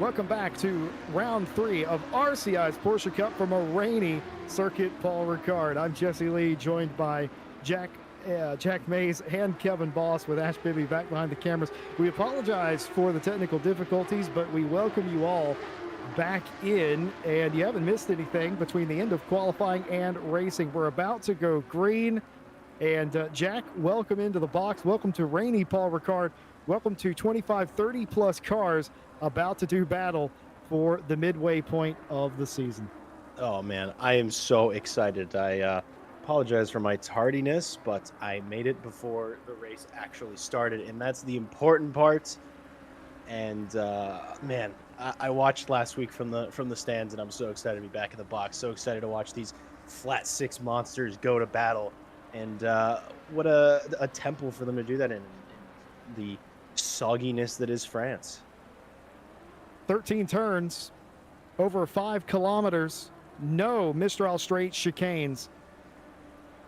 Welcome back to round 3 of RCI's Porsche Cup from a rainy circuit, Paul Ricard. I'm Jesse Lee, joined by Jack Mays and Kevin Boss, with Ash Bibby back behind the cameras. We apologize for the technical difficulties, but we welcome you all back in, and you haven't missed anything between the end of qualifying and racing. We're about to go green, and Jack, welcome into the box. Welcome to rainy Paul Ricard. Welcome to 25, 30 plus cars about to do battle for the midway point of the season. Oh man, I am so excited. I apologize for my tardiness, but I made it before the race actually started, and that's the important part. And man, I watched last week from the stands, and I'm so excited to be back in the box. So excited to watch these flat six monsters go to battle, and what a temple for them to do that in the sogginess that is France. 13 turns, over 5 kilometers, no Mistral straight chicanes.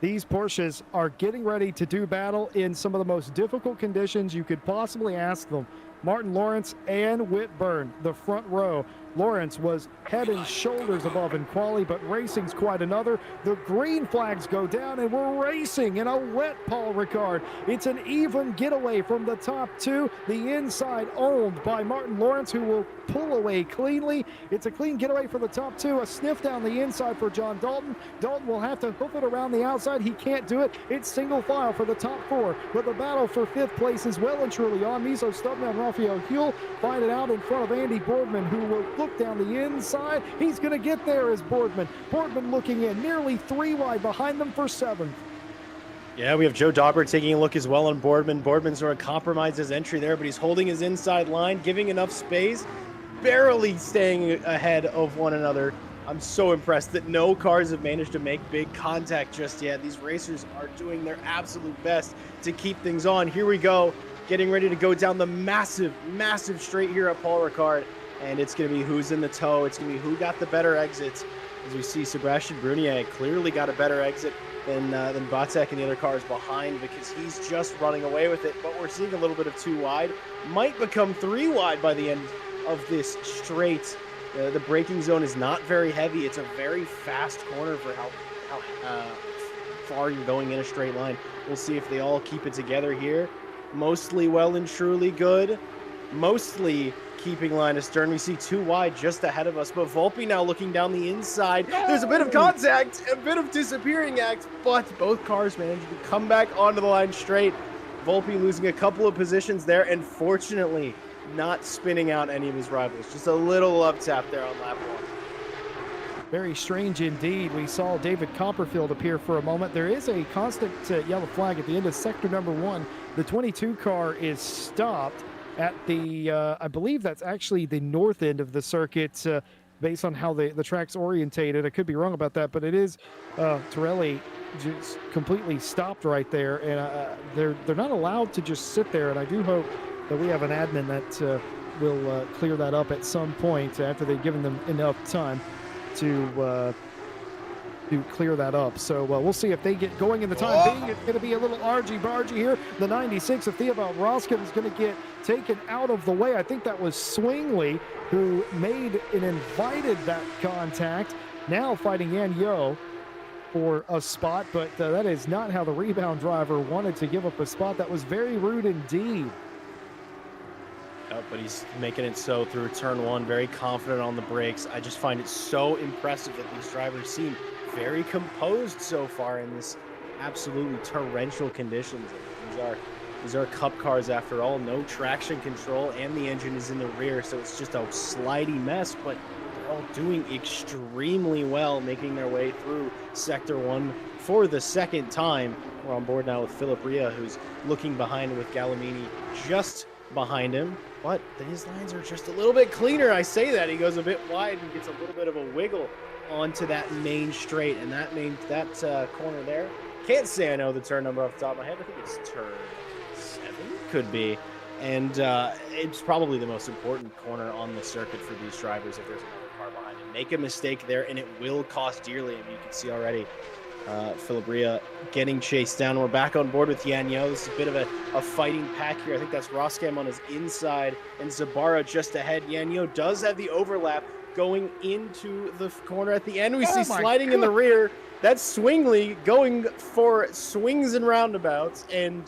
These Porsches are getting ready to do battle in some of the most difficult conditions you could possibly ask them. Martin Lawrence and Whitburn, the front row. Lawrence was head and shoulders above in quali, but racing's quite another. The green flags go down, and we're racing in a wet Paul Ricard. It's an even getaway from the top two. The inside owned by Martin Lawrence, who will pull away cleanly. It's a clean getaway for the top two. A sniff down the inside for John Dalton. Dalton will have to hoof it around the outside. He can't do it. It's single file for the top four, but the battle for fifth place is well and truly on. Miso Stubman and Raphael Huell find it out in front of Andy Boardman, who will look down the inside. He's going to get there as Boardman. Boardman looking in, nearly 3 wide behind them for 7th. Yeah, we have Joe Dauber taking a look as well on Boardman. Boardman sort of compromised his entry there, but he's holding his inside line, giving enough space, barely staying ahead of one another. I'm so impressed that no cars have managed to make big contact just yet. These racers are doing their absolute best to keep things on. Here we go, getting ready to go down the massive, massive straight here at Paul Ricard. And it's going to be who's in the tow. It's going to be who got the better exits. As we see, Sebastian Brunier clearly got a better exit than Botek and the other cars behind, because he's just running away with it. But we're seeing a little bit of 2 wide. Might become 3 wide by the end of this straight. The braking zone is not very heavy. It's a very fast corner for how far you're going in a straight line. We'll see if they all keep it together here. Mostly well and truly good. Mostly keeping line astern. We see 2 wide just ahead of us, but Volpe now looking down the inside. There's a bit of contact, a bit of disappearing act, but both cars managed to come back onto the line straight. Volpe losing a couple of positions there, and fortunately not spinning out any of his rivals. Just a little up tap there on lap 1. Very strange indeed. We saw David Copperfield appear for a moment. There is a constant yellow flag at the end of sector number 1. The 22 car is stopped at the, I believe that's actually the north end of the circuit, based on how the track's orientated. I could be wrong about that, but it is Torelli just completely stopped right there, and they're not allowed to just sit there. And I do hope that we have an admin that will clear that up at some point after they've given them enough time to clear that up. So we'll see if they get going in the time being. It's going to be a little argy-bargy here. The 96 of Theobald Roskin is going to get taken out of the way. I think that was Swingley who made and invited that contact. Now fighting Yan Yo for a spot, but that is not how the rebound driver wanted to give up a spot. That was very rude indeed. But he's making it so through turn 1, very confident on the brakes. I just find it so impressive that these drivers seem very composed so far in this absolutely torrential conditions. These are cup cars after all, no traction control, and the engine is in the rear, so it's just a slidey mess, but they're all doing extremely well, making their way through sector 1 for the second time. We're on board now with Philip Ria, who's looking behind with Gallimini just behind him, but his lines are just a little bit cleaner. I say that, he goes a bit wide and gets a little bit of a wiggle onto that main straight, and that corner there, can't say I know the turn number off the top of my head. I think it's turn 7, could be, and it's probably the most important corner on the circuit for these drivers. If there's another car behind him, make a mistake there and it will cost dearly. I mean, you can see already Filabria getting chased down. We're back on board with Yanyo. This is a bit of a fighting pack here. I think that's Roskam on his inside and Zabara just ahead. Yanyo does have the overlap going into the corner at the end. We see sliding in the rear. That's Swingley going for swings and roundabouts, and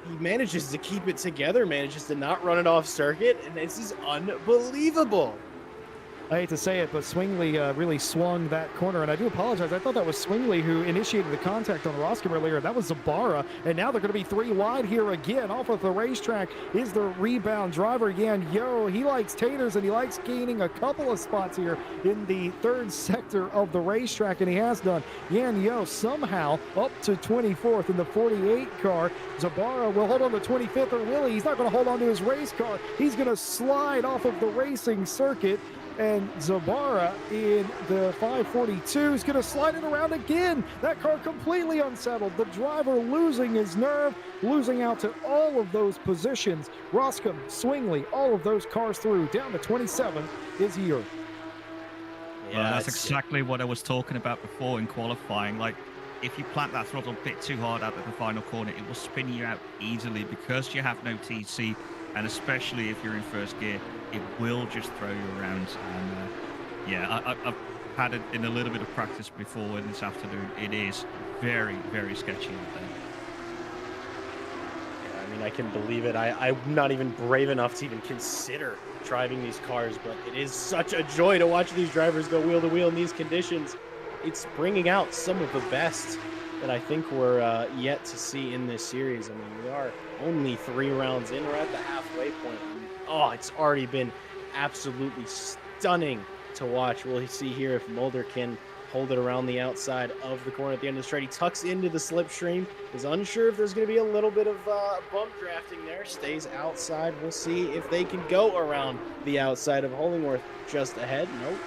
he manages to keep it together, manages to not run it off circuit, and this is unbelievable. I hate to say it, but Swingley really swung that corner, and I do apologize. I thought that was Swingley who initiated the contact on Roskam earlier. That was Zabara, and now they're going to be 3 wide here again. Off of the racetrack is the rebound driver, Yanyo. He likes taters, and he likes gaining a couple of spots here in the 3rd sector of the racetrack, and he has done. Yanyo somehow up to 24th in the 48 car. Zabara will hold on to 25th, or will he? He's not going to hold on to his race car. He's going to slide off of the racing circuit. And Zabara in the 542 is going to slide it around again. That car completely unsettled. The driver losing his nerve, losing out to all of those positions. Roskam, Swingley, all of those cars through. Down to 27 is here. Yeah, that's exactly what I was talking about before in qualifying. Like, if you plant that throttle a bit too hard out at the final corner, it will spin you out easily because you have no TC. And especially if you're in first gear, it will just throw you around. And yeah, I've had it in a little bit of practice before in this afternoon. It is very, very sketchy out there. Yeah, I mean, I can believe it. I'm not even brave enough to even consider driving these cars, but it is such a joy to watch these drivers go wheel to wheel in these conditions. It's bringing out some of the best that I think we're yet to see in this series. I mean, we are only 3 rounds in. We're at the halfway point. And, oh, it's already been absolutely stunning to watch. We'll see here if Mulder can hold it around the outside of the corner at the end of the straight. He tucks into the slipstream. Is unsure if there's going to be a little bit of bump drafting there. Stays outside. We'll see if they can go around the outside of Hollingworth just ahead. Nope,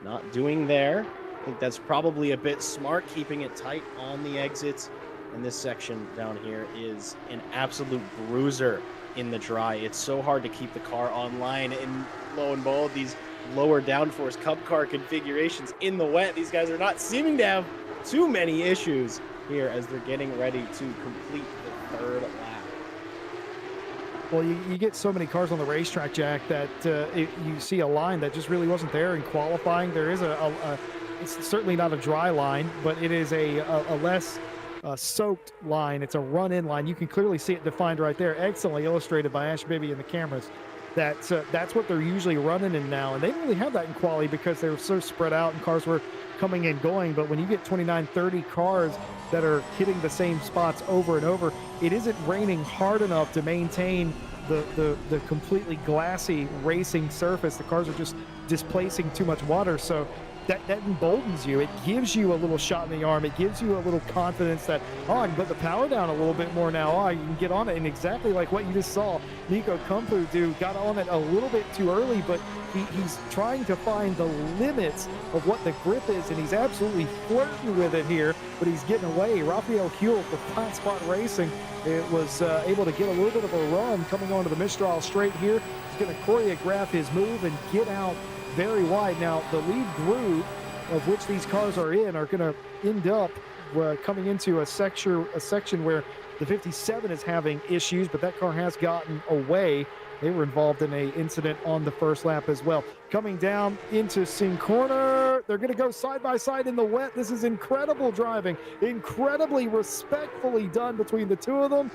not doing there. I think that's probably a bit smart, keeping it tight on the exits. And this section down here is an absolute bruiser in the dry. It's so hard to keep the car online, and lo and behold, these lower downforce Cup car configurations in the wet, these guys are not seeming to have too many issues here as they're getting ready to complete the 3rd lap. Well, you get so many cars on the racetrack, Jack, that you see a line that just really wasn't there in qualifying. There is it's certainly not a dry line, but it is a less soaked line. It's a run-in line. You can clearly see it defined right there, excellently illustrated by Ash Bibby in the cameras. That's what they're usually running in now, and they didn't really have that in quali because they were so spread out and cars were coming and going. But when you get 29, 30 cars that are hitting the same spots over and over, it isn't raining hard enough to maintain the completely glassy racing surface. The cars are just displacing too much water, so that emboldens you. It gives you a little shot in the arm. It gives you a little confidence that, oh, I can put the power down a little bit more now. Oh, you can get on it. And exactly like what you just saw Nico Kumpu do, got on it a little bit too early, but he's trying to find the limits of what the grip is, and he's absolutely flirting with it here, but he's getting away. Rafael Huel for Flat Spot Racing, it was able to get a little bit of a run coming onto the Mistral straight here. He's going to choreograph his move and get out very wide. Now, the lead group of which these cars are in are going to end up coming into a section where the 57 is having issues, but that car has gotten away. They were involved in an incident on the 1st lap as well. Coming down into Sing Corner, they're going to go side by side in the wet. This is incredible driving, incredibly respectfully done between the two of them.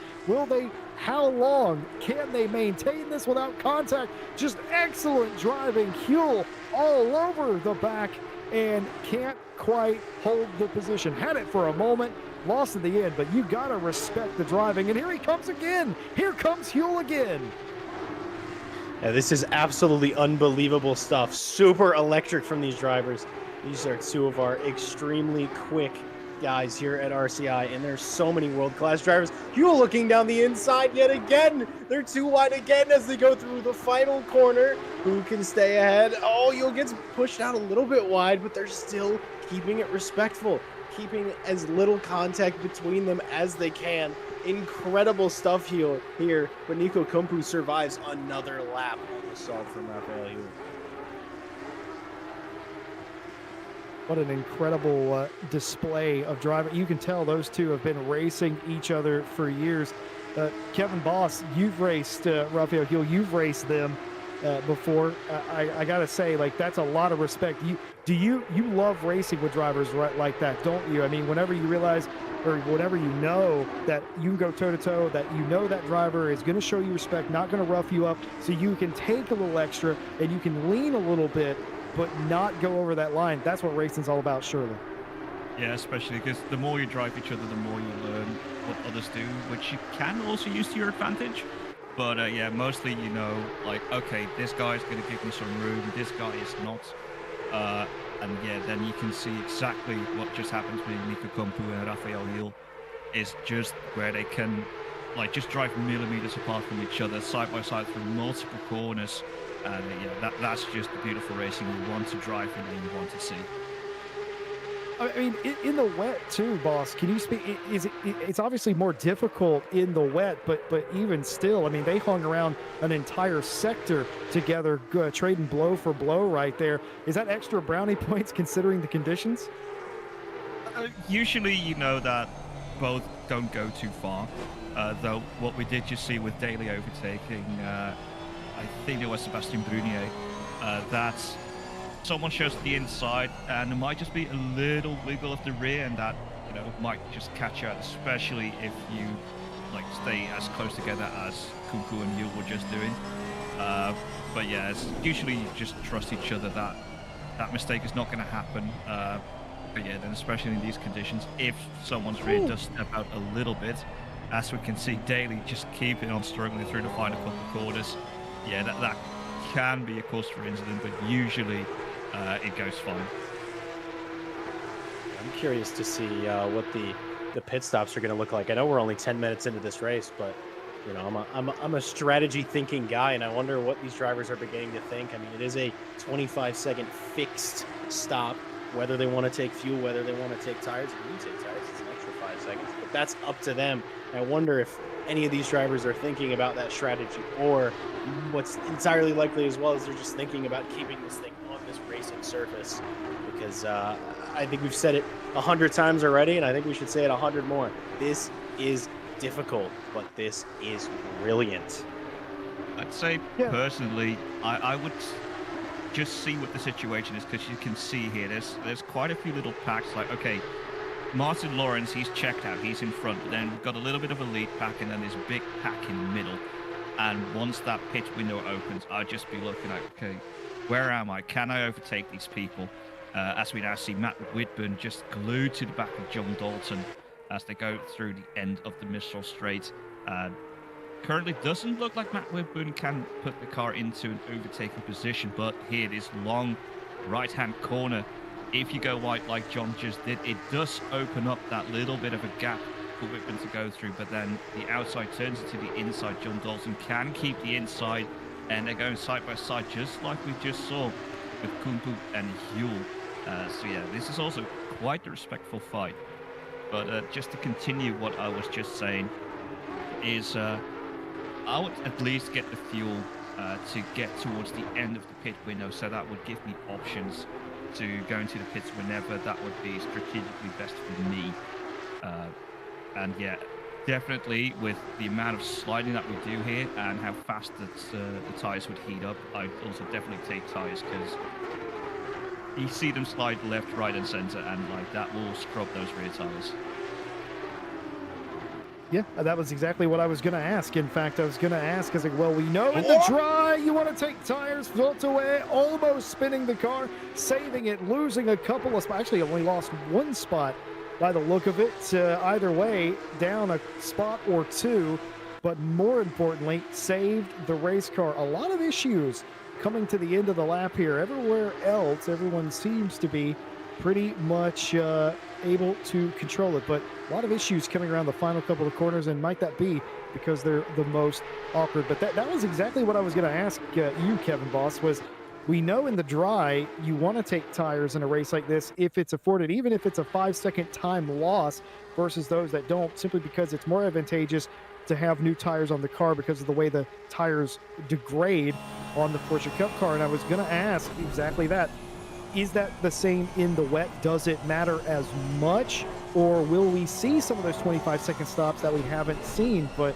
How long can they maintain this without contact? Just excellent driving. Huel all over the back and can't quite hold the position. Had it for a moment, lost at the end, but you got to respect the driving. And here he comes again. Here comes Huel again. Yeah, this is absolutely unbelievable stuff. Super electric from these drivers. These are 2 of our extremely quick guys here at RCI, and there's so many world-class drivers. Huel looking down the inside yet again. They're 2 wide again as they go through the final corner. Who can stay ahead? Oh, Huel gets pushed out a little bit wide, but they're still keeping it respectful, keeping as little contact between them as they can. Incredible stuff here, but Nico Kumpu survives another lap on the assault from Rafael Huel. What an incredible display of driving. You can tell those two have been racing each other for years. Kevin Boss, you've raced Raphael Hill, you've raced them before. I gotta say, like, that's a lot of respect. You love racing with drivers right like that, don't you? I mean, whenever you realize, or whenever you know that you can go toe to toe, that you know that driver is going to show you respect, not going to rough you up, so you can take a little extra and you can lean a little bit, but not go over that line. That's what racing's all about, surely. Yeah, especially because the more you drive each other, the more you learn what others do, which you can also use to your advantage. But yeah, mostly, you know, like, okay, this guy's going to give me some room, this guy is not. And yeah, then you can see exactly what just happened between Nico Kumpu and Raphael Hill, is just where they can, like, just drive millimeters apart from each other, side by side through multiple corners. And yeah, that's just the beautiful racing you want to drive and you want to see. I mean, in the wet too, boss. Can you speak? It's obviously more difficult in the wet, but even still, I mean, they hung around an entire sector together, trading blow for blow right there. Is that extra brownie points considering the conditions? Usually, you know that both don't go too far. Though what we did just see with Daly overtaking, I think it was Sebastian Brunier, that someone shows the inside and there might just be a little wiggle of the rear, and that, you know, might just catch you out, especially if you like stay as close together as Kunku and Yul were just doing. But yeah, it's usually you just trust each other that mistake is not going to happen. But yeah, then especially in these conditions, if someone's rear does step out a little bit, as we can see Daly just keeping on struggling through the final couple of quarters, yeah, that can be a cause for incident, but usually it goes fine. I'm curious to see what the pit stops are going to look like. I know we're only 10 minutes into this race, but you know, I'm a strategy thinking guy, and I wonder what these drivers are beginning to think. I mean, it is a 25-second fixed stop. Whether they want to take fuel, whether they want to take tires, if you take tires, it's an extra 5 seconds. But that's up to them. And I wonder if any of these drivers are thinking about that strategy, or what's entirely likely as well is they're just thinking about keeping this thing on this racing surface. Because I think we've said it 100 times already, and I think we should say it 100 more. This is difficult, but this is brilliant. I'd say personally, I would just see what the situation is, because you can see here there's quite a few little packs. Like, okay, Martin Lawrence, he's checked out, he's in front, but then we've got a little bit of a lead pack and then this big pack in the middle. And once that pit window opens, I'd just be looking at, okay, where am I? Can I overtake these people? As we now see Matt Whitburn just glued to the back of John Dalton as they go through the end of the Mistral Straight. Currently doesn't look like Matt Whitburn can put the car into an overtaking position, but here this long right-hand corner, if you go wide like John just did, it does open up that little bit of a gap for Whitburn to go through, but then the outside turns into the inside. John Dalton can keep the inside, and they're going side by side, just like we just saw with Kumpu and Yul. So yeah, this is also quite a respectful fight. But just to continue what I was just saying, is I would at least get the fuel to get towards the end of the pit window, so that would give me options to go into the pits whenever that would be strategically best for me. And yeah, definitely with the amount of sliding that we do here and how fast the tires would heat up, I'd also definitely take tires, because you see them slide left, right, and center, and like that will scrub those rear tires. Yeah, that was exactly what I was going to ask. In fact, I was going to ask, as like, well, we know in the dry you want to take tires, float away, almost spinning the car, saving it, losing a couple of spots. Actually, only lost one spot by the look of it. Either way, down a spot or two, but more importantly, saved the race car. A lot of issues coming to the end of the lap here. Everywhere else, everyone seems to be pretty much able to control it, but a lot of issues coming around the final couple of corners, and might that be because they're the most awkward? But that was exactly what I was going to ask you, Kevin Boss, was we know in the dry you want to take tires in a race like this if it's afforded, even if it's a 5-second time loss versus those that don't, simply because it's more advantageous to have new tires on the car because of the way the tires degrade on the Porsche Cup car. And I was going to ask exactly that. is that the same in the wet? Does it matter as much? Or will we see some of those 25-second stops that we haven't seen? But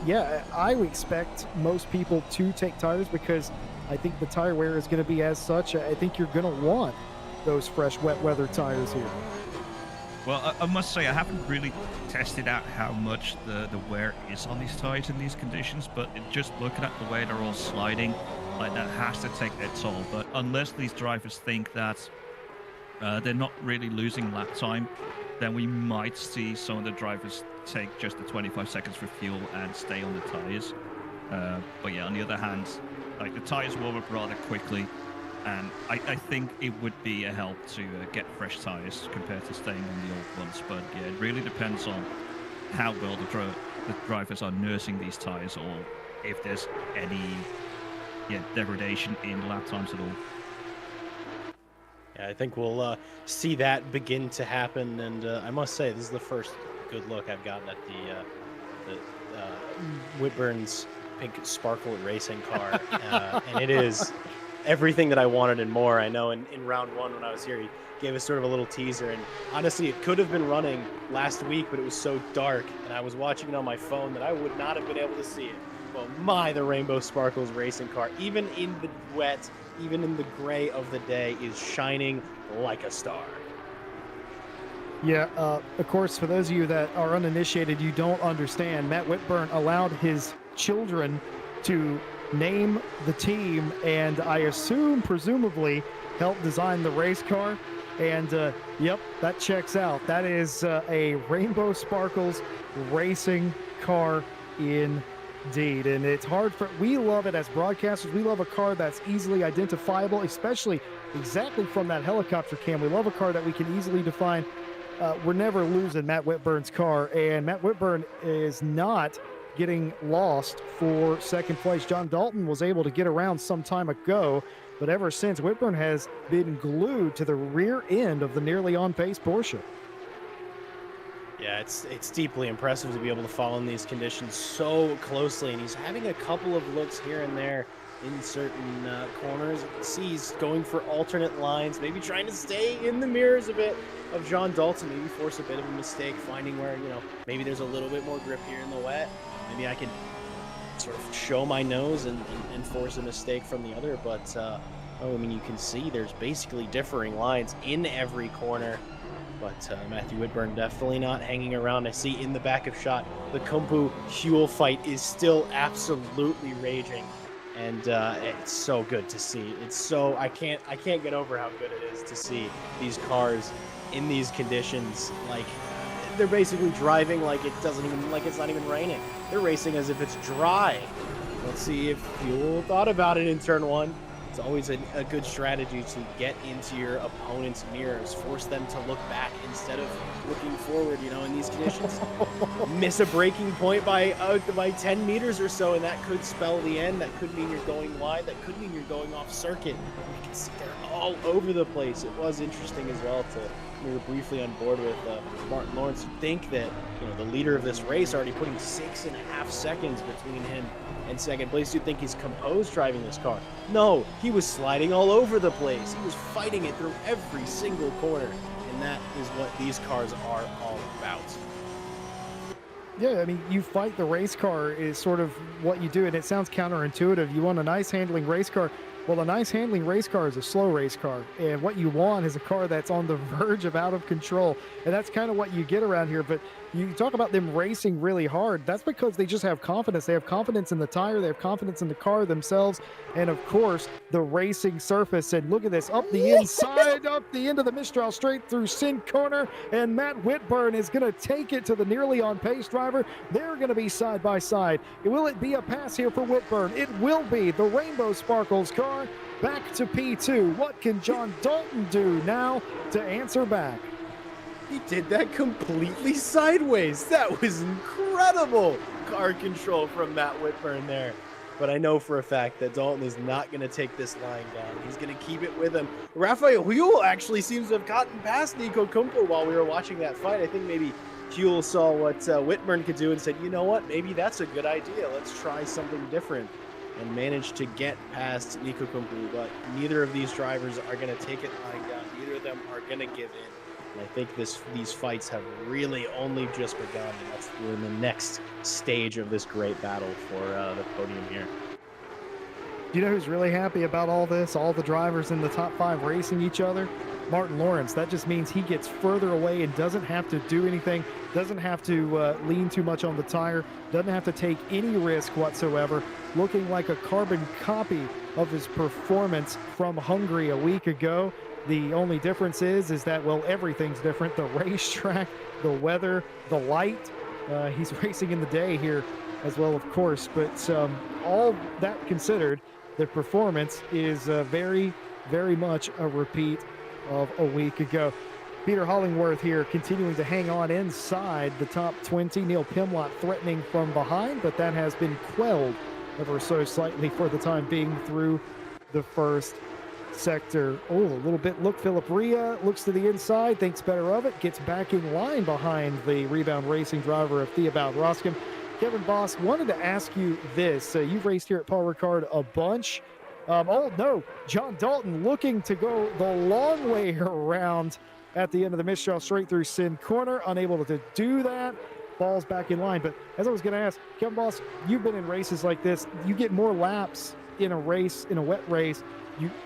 yeah, I would expect most people to take tires because I think the tire wear is going to be as such. I think you're going to want those fresh wet weather tires here. Well, I must say I haven't really tested out how much the wear is on these tires in these conditions, but just looking at the way they're all sliding, like that has to take their toll. But unless these drivers think that they're not really losing lap time, then we might see some of the drivers take just the 25 seconds for fuel and stay on the tires. But yeah, on the other hand, like the tires warm up rather quickly, and I think it would be a help to get fresh tires compared to staying on the old ones. But yeah, it really depends on how well the drivers are nursing these tires, or if there's any degradation in lap times at all. Yeah, I think we'll see that begin to happen, and I must say this is the first good look I've gotten at the Whitburn's pink sparkle racing car, and it is everything that I wanted and more. I know in round one when I was here, he gave us sort of a little teaser, and honestly, it could have been running last week, but it was so dark, and I was watching it on my phone that I would not have been able to see it. Well, the Rainbow Sparkles racing car, even in the wet, even in the gray of the day, is shining like a star. Yeah, of course, for those of you that are uninitiated, you don't understand. Matt Whitburn allowed his children to name the team, and I assume, presumably, helped design the race car. And yep, that checks out. That is a Rainbow Sparkles racing car indeed. And it's hard we love it as broadcasters. We love a car that's easily identifiable, especially exactly from that helicopter cam. We love a car that we can easily define. We're never losing Matt Whitburn's car, and Matt Whitburn is not getting lost for second place. John Dalton was able to get around some time ago, but ever since, Whitburn has been glued to the rear end of the nearly on-pace Porsche. Yeah, it's deeply impressive to be able to follow in these conditions so closely, and he's having a couple of looks here and there in certain corners. You can see he's going for alternate lines, maybe trying to stay in the mirrors a bit of John Dalton, maybe force a bit of a mistake, finding where, maybe there's a little bit more grip here in the wet. Maybe I can sort of show my nose and force a mistake from the other, but you can see there's basically differing lines in every corner. But Matthew Whitburn definitely not hanging around. I see in the back of shot, the Kumpu Huel fight is still absolutely raging, and it's so good to see. I can't get over how good it is to see these cars in these conditions. Like, they're basically driving like it's not even raining. They're racing as if it's dry. Let's see if Huel thought about it in turn one. It's always a good strategy to get into your opponent's mirrors, force them to look back instead of looking forward, in these conditions. Miss a braking point by 10 meters or so, and that could spell the end. That could mean you're going wide. That could mean you're going off circuit. You can see they're all over the place. It was interesting as well we were briefly on board with Martin Lawrence. You think that the leader of this race already putting 6.5 seconds between him and second place. You'd think he's composed driving this car. No, he was sliding all over the place. He was fighting it through every single corner, and that is what these cars are all about. Yeah, you fight the race car is sort of what you do, and it sounds counterintuitive. You want a nice handling race car. Well, a nice handling race car is a slow race car, and what you want is a car that's on the verge of out of control, and that's kind of what you get around here. But you talk about them racing really hard. That's because they just have confidence. They have confidence in the tire. They have confidence in the car themselves, and of course, the racing surface. And look at this, up the inside, up the end of the Mistral, straight through Sin Corner, and Matt Whitburn is going to take it to the nearly on pace driver. They're going to be side by side. Will it be a pass here for Whitburn? It will be. The Rainbow Sparkles car back to P2. What can John Dalton do now to answer back? He did that completely sideways. That was incredible car control from Matt Whitburn there. But I know for a fact that Dalton is not going to take this line down. He's going to keep it with him. Rafael Huel actually seems to have gotten past Nico Kumpu while we were watching that fight. I think maybe Huel saw what Whitburn could do and said, you know what, maybe that's a good idea. Let's try something different. and managed to get past Nico Kumbu, but neither of these drivers are going to take it lying down. Neither of them are going to give in. And I think these fights have really only just begun, and we're in the next stage of this great battle for the podium here. Do you know who's really happy about all this? All the drivers in the top 5 racing each other? Martin Lawrence. That just means he gets further away and doesn't have to do anything, doesn't have to lean too much on the tire, doesn't have to take any risk whatsoever, looking like a carbon copy of his performance from Hungary a week ago. The only difference is that, well, everything's different. The racetrack, the weather, the light. He's racing in the day here as well, of course, but all that considered, the performance is very, very much a repeat of a week ago. Peter Hollingworth here continuing to hang on inside the top 20. Neil Pimlott threatening from behind, but that has been quelled ever so slightly for the time being through the first sector. Oh, a little bit. Look, Philip Ria looks to the inside, thinks better of it, gets back in line behind the Rebound Racing driver of Theobald Roscom. Kevin Boss, wanted to ask you this. You've raced here at Paul Ricard a bunch. Oh, no. John Dalton looking to go the long way around at the end of the Mistral straight through Sin Corner. Unable to do that. Falls back in line. But as I was going to ask, Kevin Boss, you've been in races like this. You get more laps in a race, in a wet race.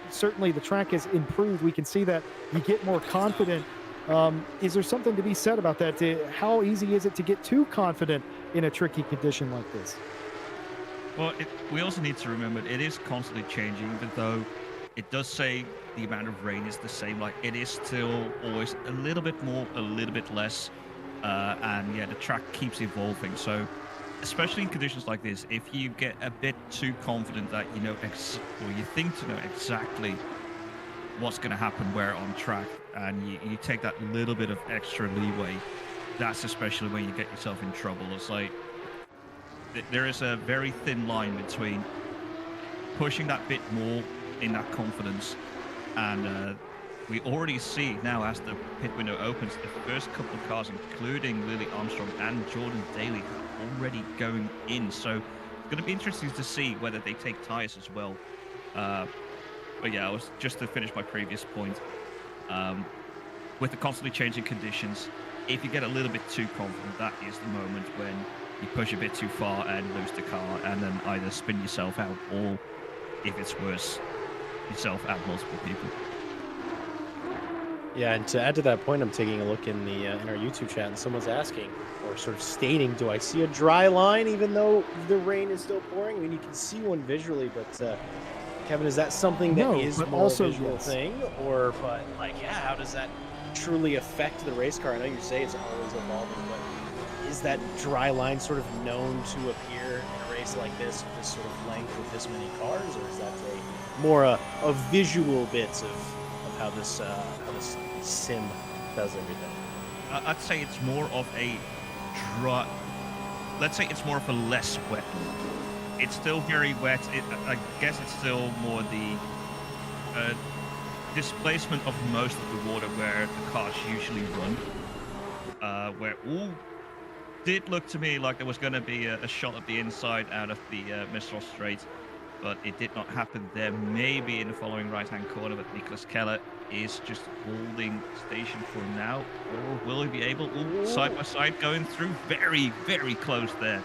Certainly the track has improved. We can see that. You get more confident. Is there something to be said about that? How easy is it to get too confident in a tricky condition like this? Well, we also need to remember it is constantly changing, even though it does say the amount of rain is the same. Like, it is still always a little bit more, a little bit less. And yeah, the track keeps evolving. So especially in conditions like this, if you get a bit too confident that you know, or you think to know exactly what's going to happen where on track, and you take that little bit of extra leeway, that's especially when you get yourself in trouble. It's like there is a very thin line between pushing that bit more in that confidence, and we already see now as the pit window opens, the first couple of cars, including Lily Armstrong and Jordan Daly, are already going in. So it's going to be interesting to see whether they take tires as well. But yeah, I was just to finish my previous point. With the constantly changing conditions, if you get a little bit too confident, that is the moment when you push a bit too far and lose the car, and then either spin yourself out, or if it's worse, yourself and multiple people. Yeah, and to add to that point, I'm taking a look in our YouTube chat, and someone's asking, or sort of stating, do I see a dry line even though the rain is still pouring? I mean, you can see one visually, but Kevin, is that something that is more also a visual thing, or but like, yeah, how does that truly affect the race car? I know you say it's always evolving, but is that dry line sort of known to appear in a race like this sort of length with this many cars, or is that more a visual bits of how this sim does everything? I'd say it's more of a dry. Let's say it's more of a less wet. It's still very wet. I guess it's still more the displacement of most of the water where the cars usually run. Where all did look to me like there was going to be a shot at the inside out of the Mistral Straight, but it did not happen there. Maybe in the following right-hand corner, but Nicholas Keller is just holding station for now. Or will he be able? Ooh, side by side going through, very, very close there.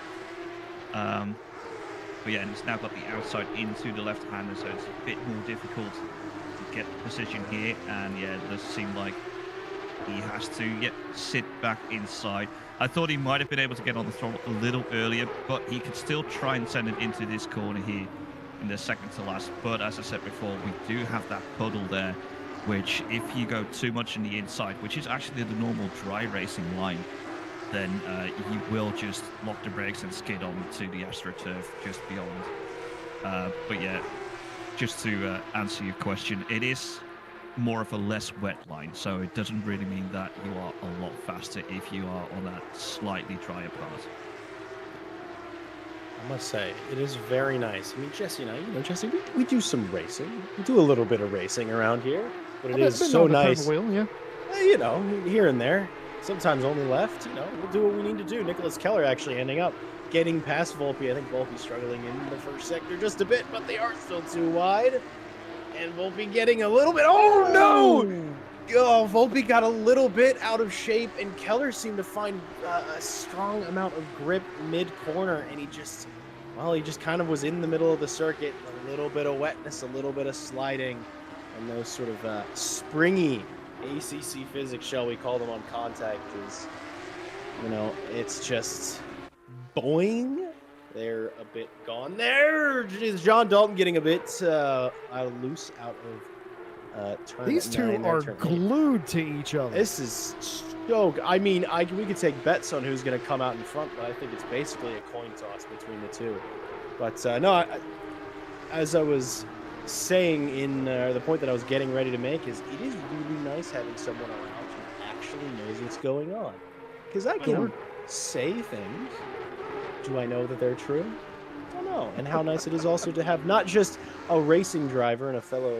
But yeah, and he's now got the outside into the left-hander, so it's a bit more difficult to get position here. And yeah, it does seem like he has to sit back inside. I thought he might have been able to get on the throttle a little earlier, but he could still try and send it into this corner here in the second to last. But as I said before, we do have that puddle there, which if you go too much in the inside, which is actually the normal dry racing line, then you will just lock the brakes and skid on to the AstroTurf just beyond. But yeah, just to answer your question, it is more of a less wet line, so it doesn't really mean that you are a lot faster if you are on that slightly drier part. I must say, it is very nice. I mean, Jesse and I, Jesse, we do some racing. We do a little bit of racing around here, but it is so nice. Wheel, yeah. Here and there. sometimes only left. We'll do what we need to do. Nicholas Keller actually ending up getting past Volpe. I think Volpe struggling in the first sector just a bit, but they are still too wide. And Volpe getting a little bit. Oh, no! Oh, Volpe got a little bit out of shape, and Keller seemed to find a strong amount of grip mid-corner, and he just kind of was in the middle of the circuit. A little bit of wetness, a little bit of sliding, and those sort of springy ACC physics, shall we call them, on contact is, it's just boing. They're a bit gone. There is John Dalton getting a bit loose out of turn. These two are glued to each other. This is so. I mean, we could take bets on who's going to come out in front, but I think it's basically a coin toss between the two. But no, as I was saying in the point that I was getting ready to make is, it is really nice having someone around who actually knows what's going on, because I can say things. Do I know that they're true? I don't know. And how nice it is also to have not just a racing driver and a fellow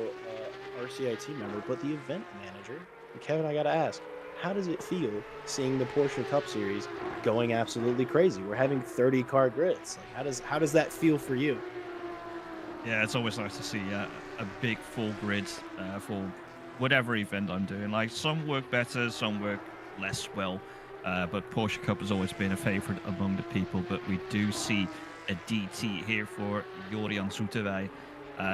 RCI team member, but the event manager. And Kevin, I got to ask, how does it feel seeing the Porsche Cup Series going absolutely crazy? We're having 30-car grids. Like, how does that feel for you? Yeah, it's always nice to see a big full grid for whatever event I'm doing. Like, some work better, some work less well. But Porsche Cup has always been a favorite among the people. But we do see a DT here for Jorian Soeterwij.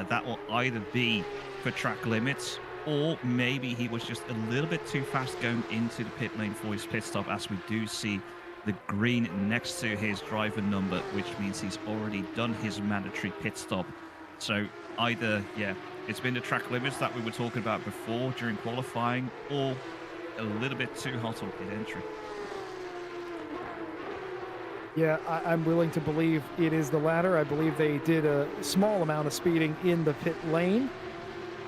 That will either be for track limits, or maybe he was just a little bit too fast going into the pit lane for his pit stop, as we do see the green next to his driver number, which means he's already done his mandatory pit stop. So either, it's been the track limits that we were talking about before during qualifying, or a little bit too hot on pit entry. Yeah, I'm willing to believe it is the latter. I believe they did a small amount of speeding in the pit lane,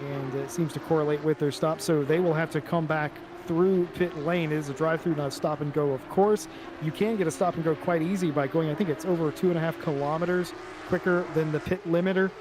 and it seems to correlate with their stop. So they will have to come back through pit lane. It is a drive-through, not a stop and go, of course. You can get a stop and go quite easy by going, I think it's over 2.5 kilometers quicker than the pit limiter,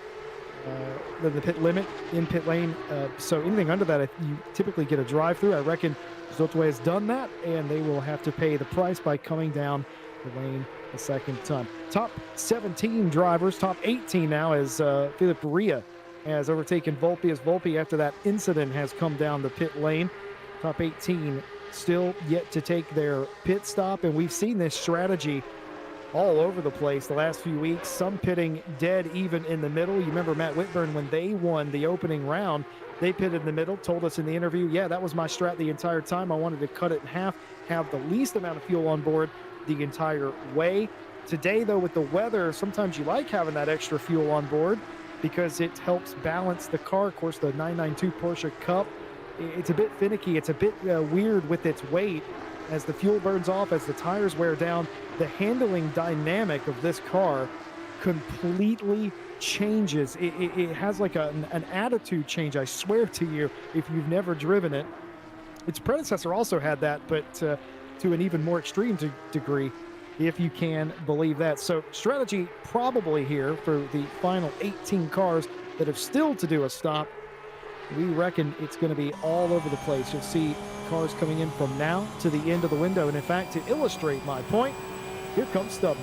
than the pit limit in pit lane. So anything under that, you typically get a drive-through. I reckon Soeterwij has done that, and they will have to pay the price by coming down the lane a second time. Top 17 drivers, top 18 now, as Philip Ria has overtaken Volpe, as Volpe, after that incident, has come down the pit lane. Top 18 still yet to take their pit stop, and we've seen this strategy all over the place the last few weeks. Some pitting dead even in the middle. You remember Matt Whitburn, when they won the opening round, they pitted in the middle, told us in the interview, yeah, that was my strat the entire time. I wanted to cut it in half, have the least amount of fuel on board the entire way. Today, though, with the weather, sometimes you like having that extra fuel on board because it helps balance the car. Of course, the 992 Porsche Cup, it's a bit finicky. It's a bit weird with its weight. As the fuel burns off, as the tires wear down, the handling dynamic of this car completely changes. It has like an attitude change, I swear to you, if you've never driven it. Its predecessor also had that, but to an even more extreme degree, if you can believe that. So strategy probably here for the final 18 cars that have still to do a stop. We reckon it's going to be all over the place. You'll see cars coming in from now to the end of the window. And in fact, to illustrate my point, here comes Stubner.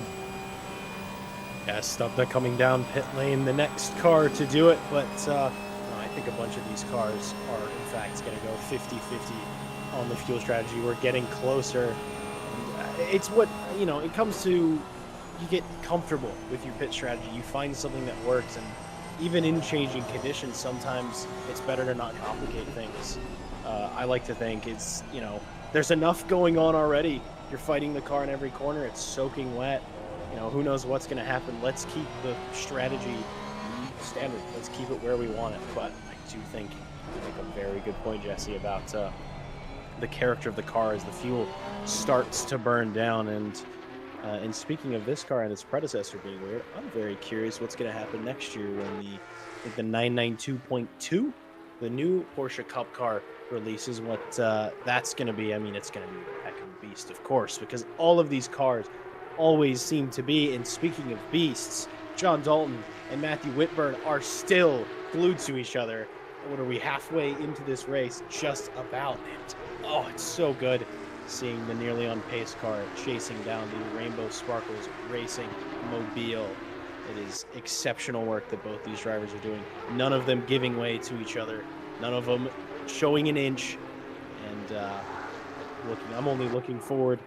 Yeah, Stubner coming down pit lane, the next car to do it. But no, I think a bunch of these cars are, in fact, going to go 50-50 on the fuel strategy. We're getting closer. It's what, it comes to, you get comfortable with your pit strategy. You find something that works, and even in changing conditions, sometimes it's better to not complicate things. I like to think it's, there's enough going on already. You're fighting the car in every corner. It's soaking wet. Who knows what's going to happen. Let's keep the strategy standard. Let's keep it where we want it. But I do think you make a very good point, Jesse, about the character of the car as the fuel starts to burn down. And speaking of this car and its predecessor being weird, I'm very curious what's going to happen next year when the 992.2, the new Porsche Cup car, releases. What that's going to be. I mean, it's going to be a heck of a beast, of course, because all of these cars always seem to be. And speaking of beasts, John Dalton and Matthew Whitburn are still glued to each other. What are we, halfway into this race? Just about it. Oh, it's so good. seeing the nearly on pace car chasing down the Rainbow Sparkles Racing Mobile. It is exceptional work that both these drivers are doing. None of them giving way to each other. None of them showing an inch. And I'm only looking forward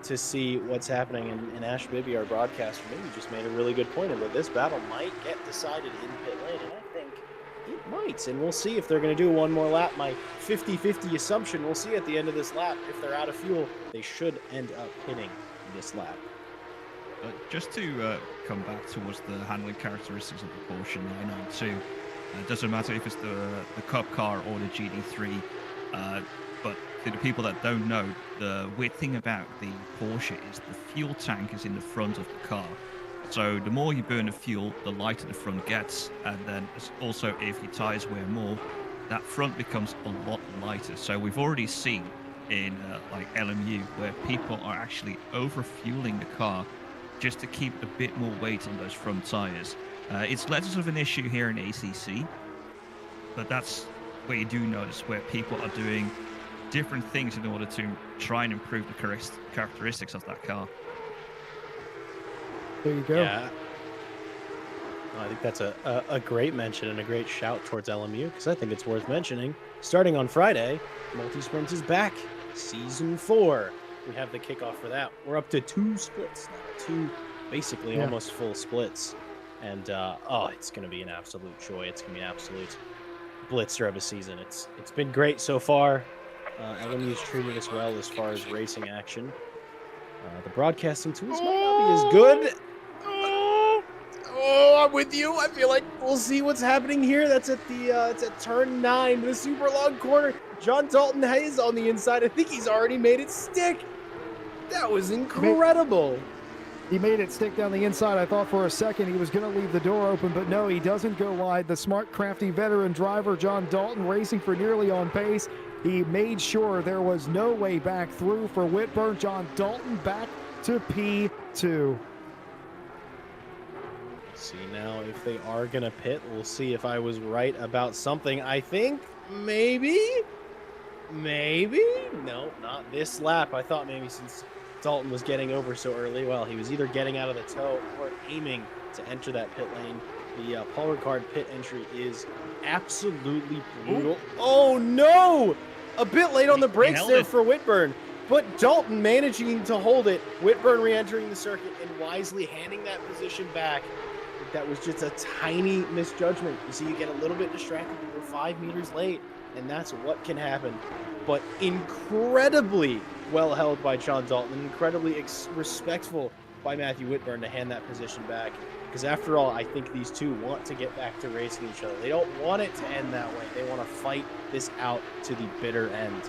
to see what's happening. And Ash Bibby, our broadcaster, maybe just made a really good point of that this battle might get decided in pit lane. And I think it might. And we'll see if they're going to do one more lap. My 50-50 assumption, we'll see at the end of this lap. If they're out of fuel, they should end up pitting this lap. Just to come back towards the handling characteristics of the Porsche 992, it doesn't matter if it's the Cup car or the GD3, but to the people that don't know, the weird thing about the Porsche is the fuel tank is in the front of the car. So the more you burn the fuel, the lighter the front gets, and then also if your tires wear more, that front becomes a lot lighter. So we've already seen in like LMU where people are actually over-fueling the car just to keep a bit more weight on those front tires. It's less of an issue here in ACC, but that's where you do notice where people are doing different things in order to try and improve the characteristics of that car. There you go. Yeah. I think that's a great mention and a great shout towards LMU, because I think it's worth mentioning. Starting on Friday, Multi-Sprint is back. Season 4. We have the kickoff for that. We're up to 2 splits now. 2 basically almost full splits. And, it's going to be an absolute joy. It's going to be an absolute blitzer of a season. It's been great so far. LMU's treating us well as far as racing action. The broadcasting tools might not be as good. I'm with you. I feel like we'll see what's happening here. That's at it's at turn 9, the super long corner. John Dalton Hayes on the inside. I think he's already made it stick. That was incredible. He made it stick down the inside. I thought for a second he was going to leave the door open, but no, he doesn't go wide. The smart, crafty veteran driver, John Dalton, racing for nearly on pace. He made sure there was no way back through for Whitburn. John Dalton back to P2. See now if they are going to pit. We'll see if I was right about something. I think maybe. No, not this lap. I thought maybe since Dalton was getting over so early, well, he was either getting out of the toe or aiming to enter that pit lane. The Paul Ricard pit entry is absolutely brutal. Ooh. Oh, no! A bit late on the brakes there for Whitburn, but Dalton managing to hold it. Whitburn re-entering the circuit and wisely handing that position back. That was just a tiny misjudgment. You see, you get a little bit distracted. You're 5 meters late, and that's what can happen. But incredibly well held by John Dalton, and incredibly respectful by Matthew Whitburn to hand that position back. Because after all, I think these two want to get back to racing each other. They don't want it to end that way. They want to fight this out to the bitter end.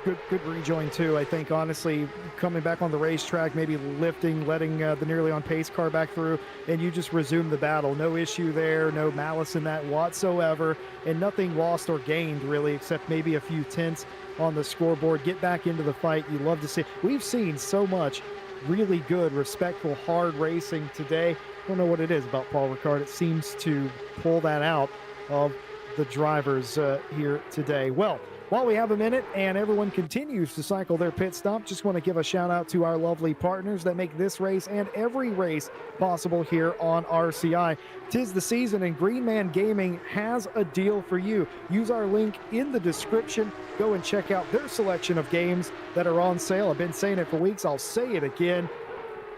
Good rejoin too. I think honestly, coming back on the racetrack, maybe lifting, letting the nearly on pace car back through, and you just resume the battle. No issue there, no malice in that whatsoever, and nothing lost or gained really, except maybe a few tenths on the scoreboard. Get back into the fight. You love to see. We've seen so much really good, respectful, hard racing today. I don't know what it is about Paul Ricard. It seems to pull that out of the drivers here today. Well, while we have a minute and everyone continues to cycle their pit stop, just want to give a shout out to our lovely partners that make this race and every race possible here on RCI. 'Tis the season and Green Man Gaming has a deal for you. Use our link in the description. Go and check out their selection of games that are on sale. I've been saying it for weeks. I'll say it again.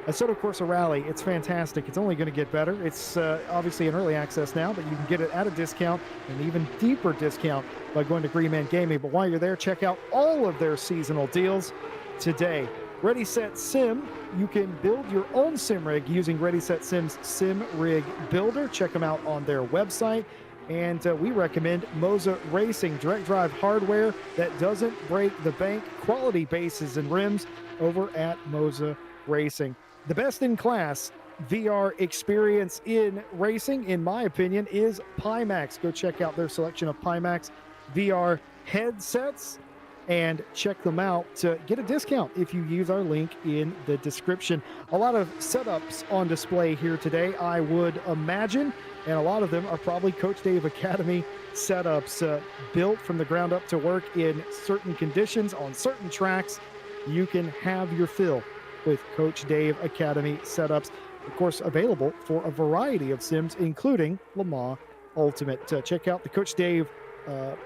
Assetto Corsa Rally, it's fantastic. It's only going to get better. It's obviously in early access now, but you can get it at a discount, an even deeper discount by going to Green Man Gaming. But while you're there, check out all of their seasonal deals today. Ready, Set, Sim. You can build your own sim rig using Ready, Set, Sim's Sim Rig Builder. Check them out on their website. And we recommend Moza Racing, direct drive hardware that doesn't break the bank. Quality bases and rims over at Moza Racing. The best in class VR experience in racing, in my opinion, is Pimax. Go check out their selection of Pimax VR headsets and check them out to get a discount if you use our link in the description. A lot of setups on display here today, I would imagine. and a lot of them are probably Coach Dave Academy setups built from the ground up to work in certain conditions on certain tracks. You can have your fill with Coach Dave Academy setups, of course, available for a variety of sims, including Le Mans Ultimate. Check out the Coach Dave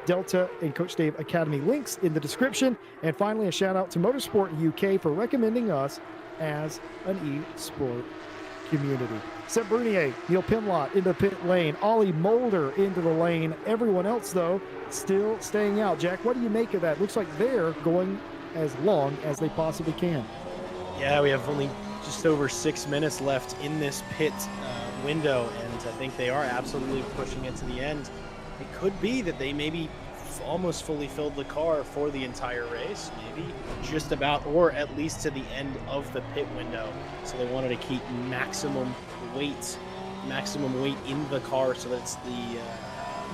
Delta and Coach Dave Academy links in the description. And finally, a shout out to Motorsport UK for recommending us as an e-sport community. Seb Brunier, Neil Pimlott into pit lane, Ollie Mulder into the lane. Everyone else, though, still staying out. Jack, what do you make of that? Looks like they're going as long as they possibly can. Yeah, we have only just over 6 minutes left in this pit window, and I think they are absolutely pushing it to the end. It could be that they maybe almost fully filled the car for the entire race, maybe just about, or at least to the end of the pit window. So they wanted to keep maximum weight in the car, so that's the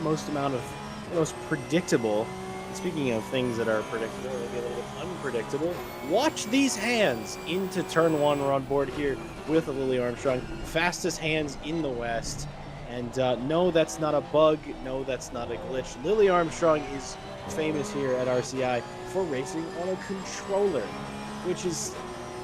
most predictable. And speaking of things that are predictable, they'll be a little bit unpredictable. Watch these hands into turn one. We're on board here with Lily Armstrong, fastest hands in the West. And no, that's not a bug. No, that's not a glitch. Lily Armstrong is famous here at RCI for racing on a controller, which is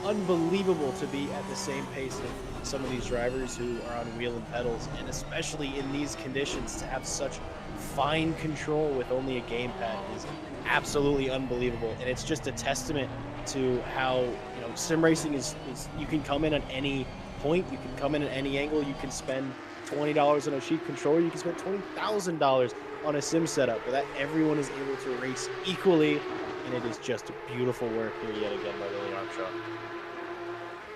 unbelievable to be at the same pace of some of these drivers who are on wheel and pedals, and especially in these conditions to have such fine control with only a gamepad is absolutely unbelievable. And it's just a testament to how, you know, sim racing is you can come in at any point, you can come in at any angle, you can spend $20 on a cheap controller, you can spend $20,000 on a sim setup, but that everyone is able to race equally, and it is just beautiful work here yet again by Lily Armstrong.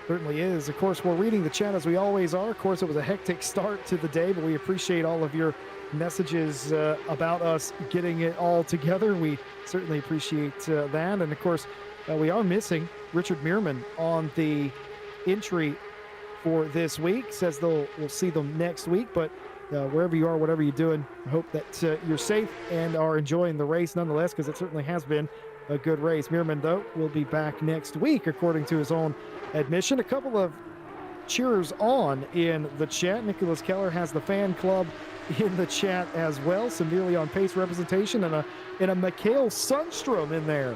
Certainly is. Of course, we're reading the chat as we always are. Of course, it was a hectic start to the day, but we appreciate all of your messages about us getting it all together. We certainly appreciate that. And of course, we are missing Richard Meerman on the entry for this week. Says we'll see them next week, but wherever you are, whatever you're doing, I hope that you're safe and are enjoying the race nonetheless, because it certainly has been a good race. Meerman, though, will be back next week, according to his own admission. A couple of cheers on in the chat. Nicholas Keller has the fan club in the chat as well. Some nearly on pace representation, and a Mikhail Sundstrom in there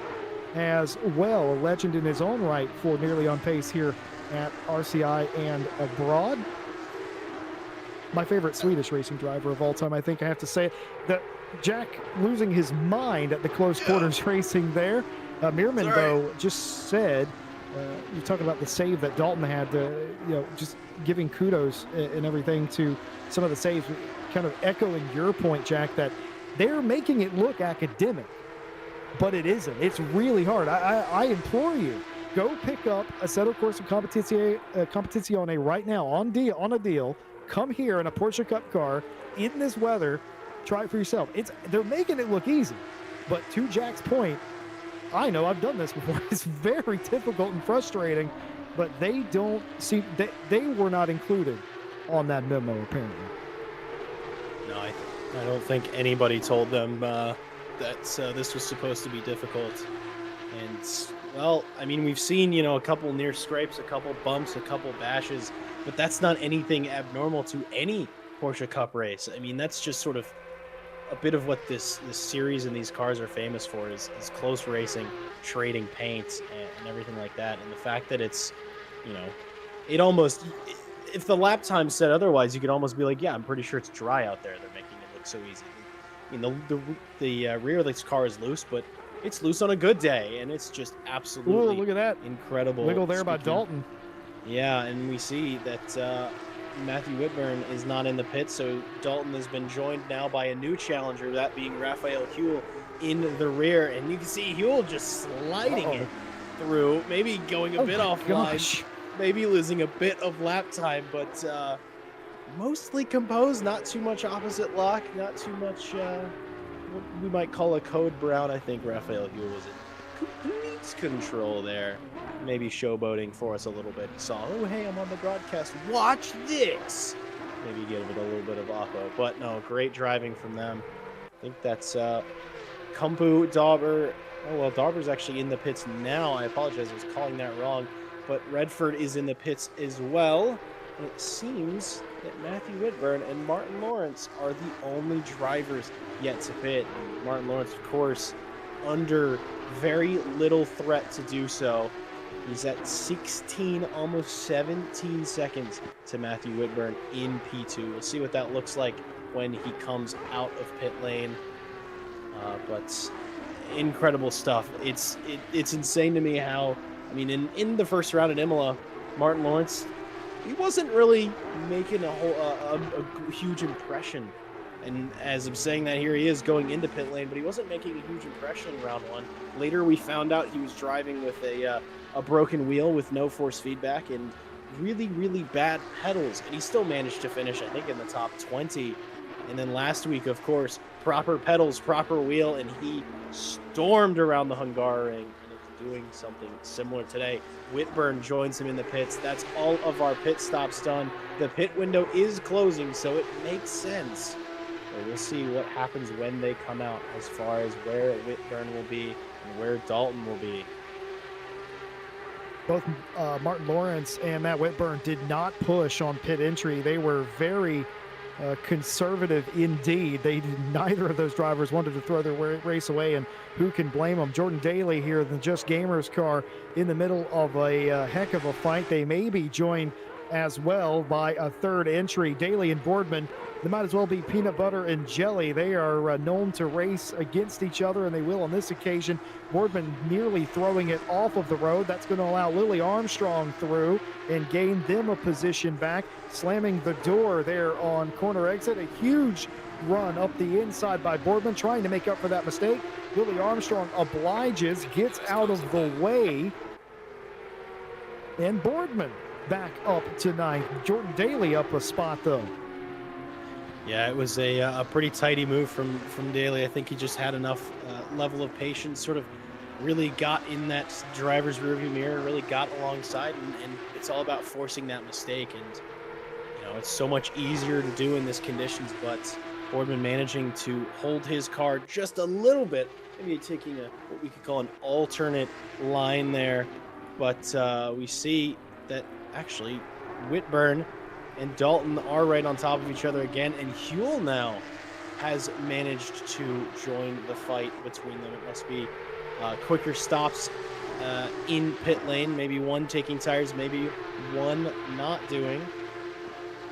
as well, a legend in his own right for nearly on pace here at RCI and abroad. My favorite Swedish racing driver of all time, I think I have to say it. That Jack losing his mind at the close quarters racing there. Meerman, though, just said, you talk about the save that Dalton had, just giving kudos and everything to some of the saves, kind of echoing your point, Jack, that they're making it look academic, but it isn't. It's really hard. I implore you, go pick up Assetto Corsa Competizione right now on a deal. Come here in a Porsche Cup car in this weather. Try it for yourself. They're making it look easy, but to Jack's point, I know I've done this before. It's very difficult and frustrating, but they don't see they were not included on that memo apparently. No, I don't think anybody told them that this was supposed to be difficult. And well, I mean, we've seen, a couple near scrapes, a couple bumps, a couple bashes, but that's not anything abnormal to any Porsche Cup race. I mean, that's just sort of a bit of what this series and these cars are famous for is close racing, trading paint, and everything like that. And the fact that it's, it almost, if the lap time said otherwise, you could almost be like, yeah, I'm pretty sure it's dry out there. They're making it look so easy. I mean, the rear of this car is loose, but it's loose on a good day, and it's just absolutely look at that incredible. Wiggle there by Dalton. Yeah, and we see that Matthew Whitburn is not in the pit, so Dalton has been joined now by a new challenger, that being Raphael Huell in the rear, and you can see Huell just sliding it through, maybe going a bit offline, maybe losing a bit of lap time, but mostly composed, not too much opposite lock, not too much what we might call a code brown. I think Raphael Huell was in complete control there. Maybe showboating for us a little bit. He saw, oh, hey, I'm on the broadcast. Watch this. Maybe give it a little bit of oppo. But no, great driving from them. I think that's Kumpu, Dauber. Oh, well, Dauber's actually in the pits now. I apologize. I was calling that wrong. But Redford is in the pits as well. And it seems that Matthew Whitburn and Martin Lawrence are the only drivers yet to pit. And Martin Lawrence, of course, under very little threat to do so. He's at 16, almost 17 seconds to Matthew Whitburn in P2. We'll see what that looks like when he comes out of pit lane. But incredible stuff. It's insane to me how, I mean, in the first round at Imola, Martin Lawrence, he wasn't really making a huge impression. And as I'm saying that, here he is going into pit lane, but he wasn't making a huge impression in round one. Later, we found out he was driving with a broken wheel with no force feedback and really, really bad pedals. And he still managed to finish, I think, in the top 20. And then last week, of course, proper pedals, proper wheel, and he stormed around the Hungaroring and is doing something similar today. Whitburn joins him in the pits. That's all of our pit stops done. The pit window is closing, so it makes sense. But we'll see what happens when they come out as far as where Whitburn will be and where Dalton will be. Both Martin Lawrence and Matt Whitburn did not push on pit entry. They were very conservative indeed. Neither of those drivers wanted to throw their race away, and who can blame them? Jordan Daly here in the Just Gamers car in the middle of a heck of a fight. They may be joined as well by a third entry. Daly and Boardman, they might as well be peanut butter and jelly. They are known to race against each other, and they will on this occasion. Boardman nearly throwing it off of the road. That's going to allow Lily Armstrong through and gain them a position back, slamming the door there on corner exit. A huge run up the inside by Boardman, trying to make up for that mistake. Lily Armstrong obliges, gets out of the way, and Boardman back up to ninth. Jordan Daly up a spot, though. Yeah, it was a pretty tidy move from Daly. I think he just had enough level of patience, sort of really got in that driver's rearview mirror, really got alongside, and it's all about forcing that mistake. And, you know, it's so much easier to do in this conditions, but Boardman managing to hold his car just a little bit, maybe taking what we could call an alternate line there. But we see that actually Whitburn and Dalton are right on top of each other again, and Huell now has managed to join the fight between them. It must be quicker stops in pit lane, maybe one taking tires, maybe one not doing.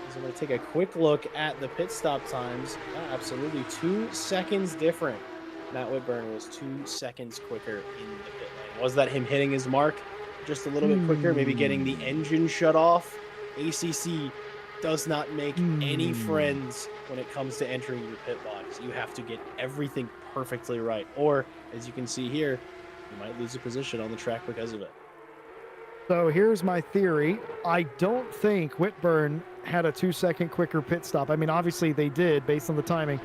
So I'm going to take a quick look at the pit stop times. Absolutely 2 seconds different. Matt Whitburn was 2 seconds quicker in the pit lane. Was that him hitting his mark just a little bit quicker, maybe getting the engine shut off? ACC does not make any friends when it comes to entering your pit box. You have to get everything perfectly right, or as you can see here, you might lose a position on the track because of it. So here's my theory. I don't think Whitburn had a 2 second quicker pit stop. I mean, obviously they did based on the timing.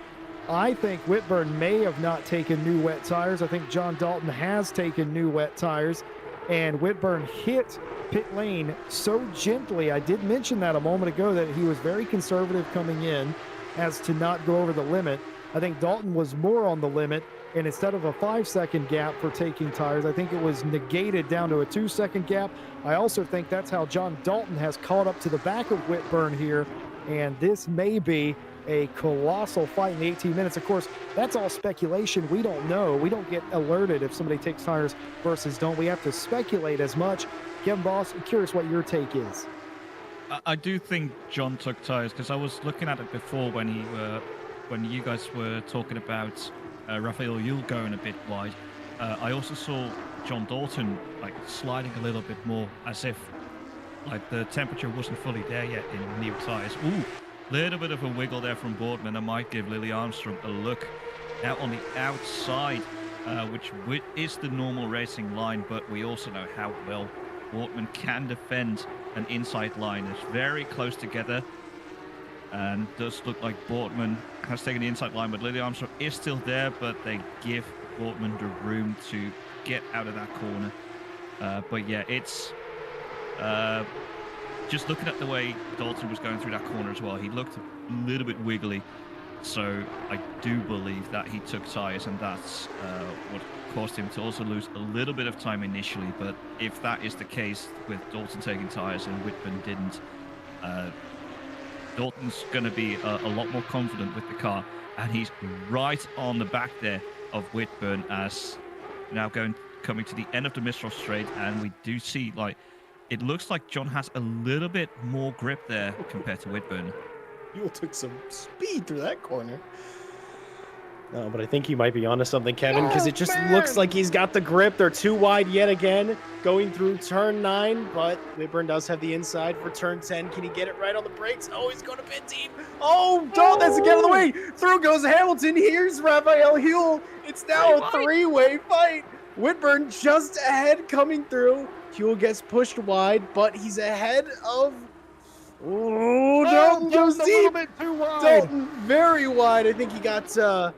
I think Whitburn may have not taken new wet tires. I think John Dalton has taken new wet tires, and Whitburn hit pit lane so gently. I did mention that a moment ago, that he was very conservative coming in as to not go over the limit. I think Dalton was more on the limit, and instead of a 5 second gap for taking tires, I think it was negated down to a 2 second gap. I also think that's how John Dalton has caught up to the back of Whitburn here, and this may be a colossal fight in the 18 minutes. Of course, that's all speculation. We don't know. We don't get alerted if somebody takes tires versus don't. We have to speculate as much. Kevin Boss, I'm curious what your take is. I do think John took tires, because I was looking at it before when you guys were talking about Raphael Huell going a bit wide. I also saw John Dalton like sliding a little bit more, as if like the temperature wasn't fully there yet in new tires. Ooh, little bit of a wiggle there from Boardman. I might give Lily Armstrong a look. Now on the outside, which is the normal racing line, but we also know how well Boardman can defend an inside line. It's very close together, and does look like Boardman has taken the inside line, but Lily Armstrong is still there, but they give Boardman the room to get out of that corner. But yeah, it's just looking at the way Dalton was going through that corner as well, he looked a little bit wiggly. So I do believe that he took tires, and that's what caused him to also lose a little bit of time initially. But if that is the case with Dalton taking tires and Whitburn didn't, Dalton's going to be a lot more confident with the car, and he's right on the back there of Whitburn as now coming to the end of the Mistral Straight, and we do see, like, it looks like John has a little bit more grip there compared to Whitburn. Huell took some speed through that corner. No, but I think he might be onto something, Kevin, because it just looks like he's got the grip. They're too wide yet again, going through turn 9, but Whitburn does have the inside for turn 10. Can he get it right on the brakes? Oh, he's going to pit team. Oh, Dalton has to get out of the way. Through goes Hamilton. Here's Raphael Huell. It's now a 3-way fight. Whitburn just ahead coming through. Huell gets pushed wide, but he's ahead of... Oh, Dalton goes deep. A little bit too wide. Dalton very wide. I think he got a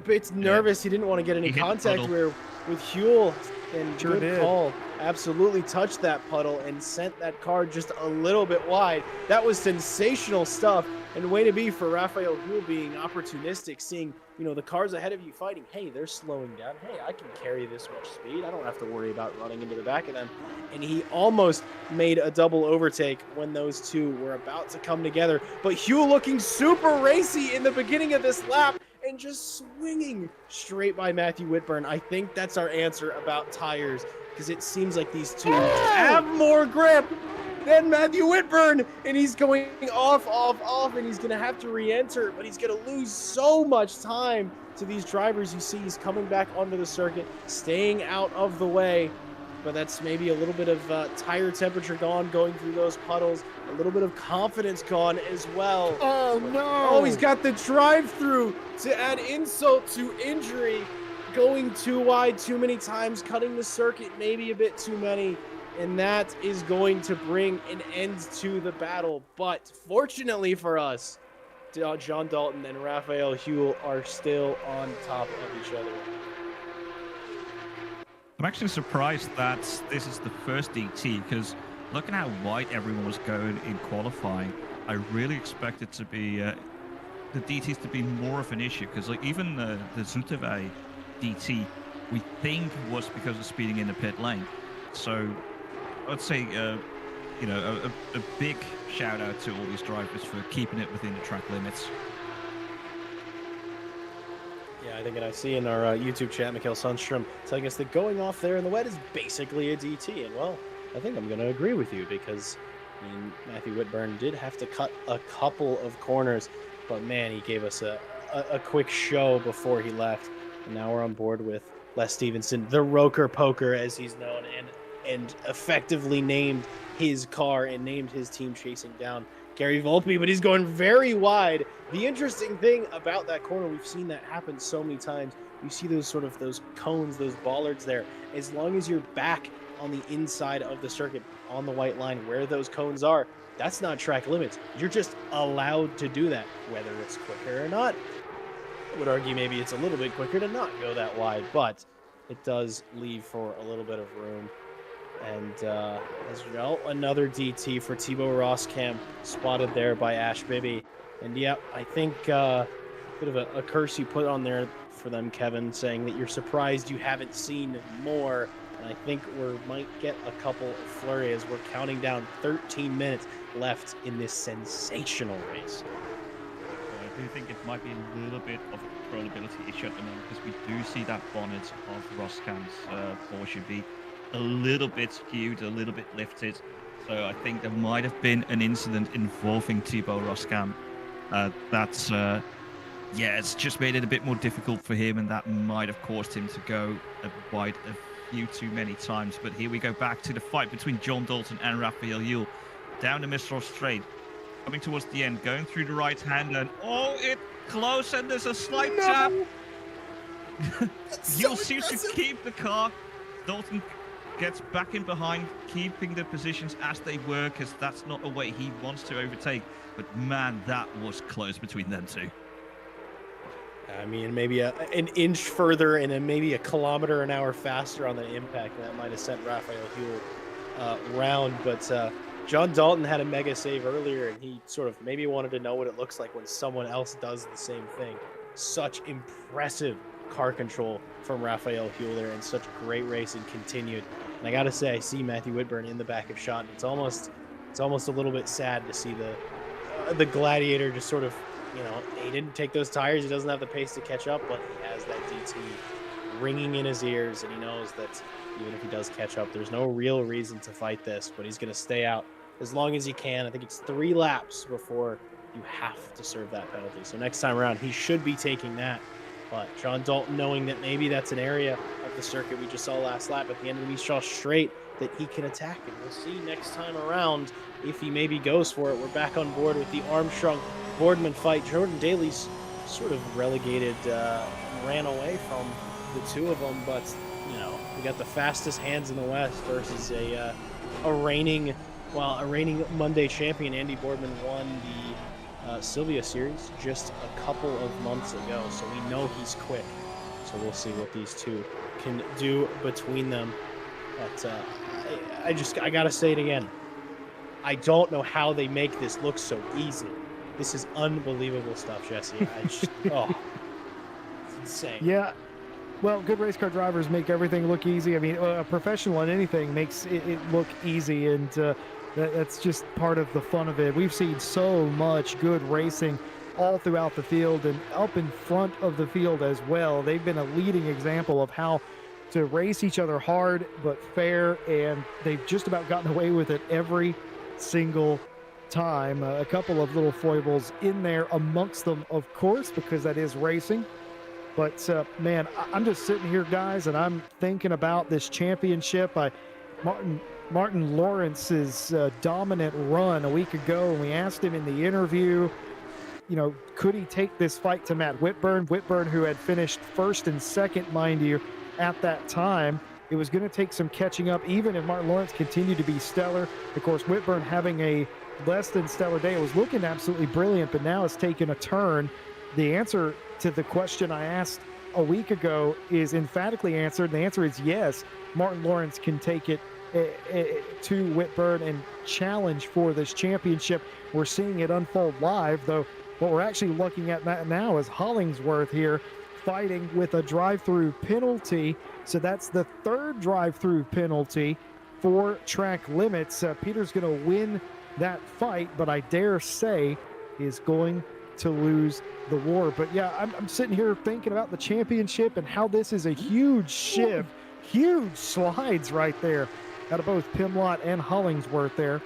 bit nervous. He didn't want to get any contact with Huell, and Sure good did. call. Absolutely touched that puddle and sent that car just a little bit wide. That was sensational stuff, and way to be for Raphael Huell being opportunistic, seeing, you know, the cars ahead of you fighting. Hey, they're slowing down. Hey, I can carry this much speed. I don't have to worry about running into the back of them. And he almost made a double overtake when those two were about to come together. But Huell looking super racy in the beginning of this lap and just swinging straight by Matthew Whitburn. I think that's our answer about tires, because it seems like these two have more grip than Matthew Whitburn, and he's going off, and he's going to have to re-enter, but he's going to lose so much time to these drivers. You see he's coming back onto the circuit, staying out of the way, but that's maybe a little bit of tire temperature gone, going through those puddles, a little bit of confidence gone as well. Oh, no. Oh, he's got the drive-through to add insult to injury, going too wide too many times, cutting the circuit maybe a bit too many, and that is going to bring an end to the battle. But fortunately for us, John Dalton and Raphael Huell are still on top of each other. I'm actually surprised that this is the first DT, because looking how wide everyone was going in qualifying, I really expected to be the DTs to be more of an issue, because like even the Zutave DT we think was because of speeding in the pit lane. So I'd say you know, a big shout out to all these drivers for keeping it within the track limits. Yeah, I think, and I see in our YouTube chat, Mikhail Sundstrom telling us that going off there in the wet is basically a DT. And, well, I think I'm going to agree with you, because, I mean, Matthew Whitburn did have to cut a couple of corners, but, man, he gave us a quick show before he left. And now we're on board with Les Stevenson, the Roker Poker, as he's known, and effectively named his car and named his team, chasing down Gary Volpe, but he's going very wide. The interesting thing about that corner, we've seen that happen so many times. You see those cones, those bollards there. As long as you're back on the inside of the circuit, on the white line where those cones are, that's not track limits. You're just allowed to do that, whether it's quicker or not. I would argue maybe it's a little bit quicker to not go that wide, but it does leave for a little bit of room. And as well, another DT for Thibaut Roskam, spotted there by Ash Bibby. And yeah, I think a bit of a curse you put on there for them, Kevin, saying that you're surprised you haven't seen more. And I think we might get a couple of flurries. We're counting down 13 minutes left in this sensational race. I do think it might be a little bit of a controllability issue at the moment, because we do see that bonnet of Roskam's Porsche be a little bit skewed, a little bit lifted. So I think there might have been an incident involving Thibaut Roskam. It's just made it a bit more difficult for him, and that might have caused him to go wide a few too many times. But here we go back to the fight between John Dalton and Raphael Huell. Down the Mistral Straight, coming towards the end, going through the right hand, and it's close, and there's a slight tap. Huell seems to keep the car. Dalton gets back in behind, keeping the positions as they were, because that's not a way he wants to overtake. But man, that was close between them two. I mean, maybe an inch further and maybe a kilometer an hour faster on the impact, that might have sent Raphael Huell round. But John Dalton had a mega save earlier, and he sort of maybe wanted to know what it looks like when someone else does the same thing. Such impressive car control from Raphael Huell there, and such great racing continued. And I gotta say, I see Matthew Whitburn in the back of shot, and it's almost it's almost a little bit sad to see the Gladiator just sort of, you know, he didn't take those tires. He doesn't have the pace to catch up, but he has that DT ringing in his ears, and he knows that even if he does catch up, there's no real reason to fight this, but he's going to stay out as long as he can. I think it's 3 laps before you have to serve that penalty. So next time around, he should be taking that. But John Dalton, knowing that maybe that's an area of the circuit we just saw last lap at the end of the East Shaw Straight that he can attack. And we'll see next time around if he maybe goes for it. We're back on board with the Armstrong-Boardman fight. Jordan Daly's sort of relegated, ran away from the two of them, but you know, we got the fastest hands in the West versus a reigning Monday champion. Andy Boardman won the Sylvia Series just a couple of months ago, so we know he's quick. So we'll see what these two can do between them. But I gotta say it again. I don't know how they make this look so easy. This is unbelievable stuff, Jesse. It's insane. Yeah. Well, good race car drivers make everything look easy. I mean, a professional in anything makes it look easy, and that's just part of the fun of it. We've seen so much good racing all throughout the field and up in front of the field as well. They've been a leading example of how to race each other hard but fair, and they've just about gotten away with it every single time. A couple of little foibles in there amongst them, of course, because that is racing. But man, I'm just sitting here, guys, and I'm thinking about this championship. Martin Lawrence's dominant run a week ago, and we asked him in the interview, you know, could he take this fight to Matt Whitburn? Whitburn, who had finished first and second, mind you, at that time. It was going to take some catching up, even if Martin Lawrence continued to be stellar. Of course, Whitburn having a less than stellar day. It was looking absolutely brilliant, but now it's taken a turn. The answer to the question I asked a week ago is emphatically answered. The answer is yes. Martin Lawrence can take it to Whitburn and challenge for this championship. We're seeing it unfold live, though what we're actually looking at now is Hollingsworth here fighting with a drive-through penalty. So that's the 3rd drive-through penalty for track limits. Peter's going to win that fight, but I dare say is going to lose the war. But yeah, I'm sitting here thinking about the championship and how this is a huge shift, huge slides right there out of both Pimlott and Hollingsworth there.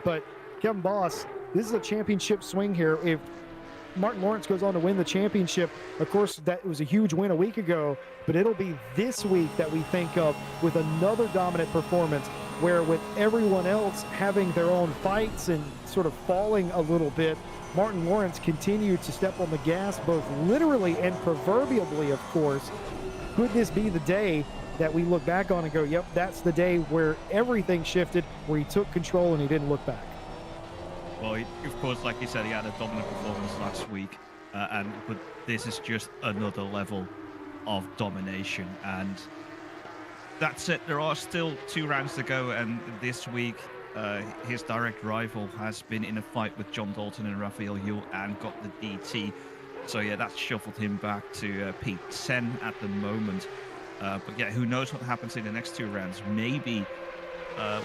But Kevin Boss, this is a championship swing here. If Martin Lawrence goes on to win the championship, of course, that was a huge win a week ago, but it'll be this week that we think of with another dominant performance, where with everyone else having their own fights and sort of falling a little bit, Martin Lawrence continued to step on the gas, both literally and proverbially, of course. Could this be the day that we look back on and go, yep, that's the day where everything shifted, where he took control and he didn't look back? Well, of course, like you said, he had a dominant performance last week, but this is just another level of domination, and that's it. There are still 2 rounds to go, and this week his direct rival has been in a fight with John Dalton and Raphael Huell and got the DT. So yeah, that's shuffled him back to P10 at the moment. But yeah, who knows what happens in the next 2 rounds? Maybe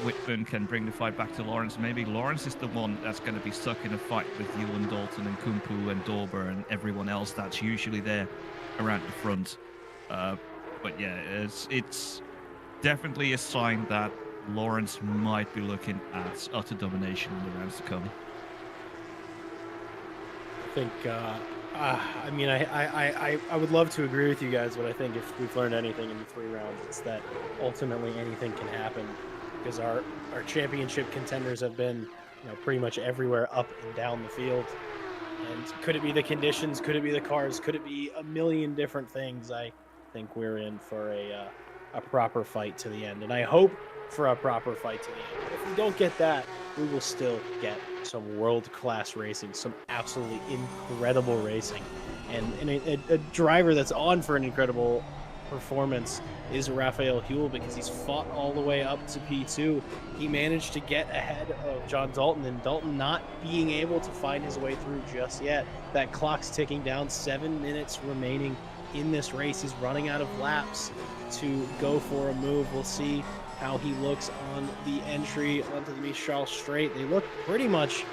Whitburn can bring the fight back to Lawrence. Maybe Lawrence is the one that's going to be stuck in a fight with Huell and Dalton and Kumpu and Dorber and everyone else that's usually there around the front. But yeah, it's definitely a sign that Lawrence might be looking at utter domination in the rounds to come. I think, I mean, I would love to agree with you guys, but I think if we've learned anything in the 3 rounds, it's that ultimately anything can happen, because our championship contenders have been, you know, pretty much everywhere up and down the field. And could it be the conditions? Could it be the cars? Could it be a million different things? I think we're in for a proper fight to the end, and I hope for a proper fight to the end. If we don't get that, we will still get some world-class racing, some absolutely incredible racing, and a driver that's on for an incredible performance is Raphael Huell, because he's fought all the way up to P2. He managed to get ahead of John Dalton, and Dalton not being able to find his way through just yet. That clock's ticking down, 7 minutes remaining in this race. He's running out of laps to go for a move. We'll see how he looks on the entry onto the Mistral straight. They look pretty much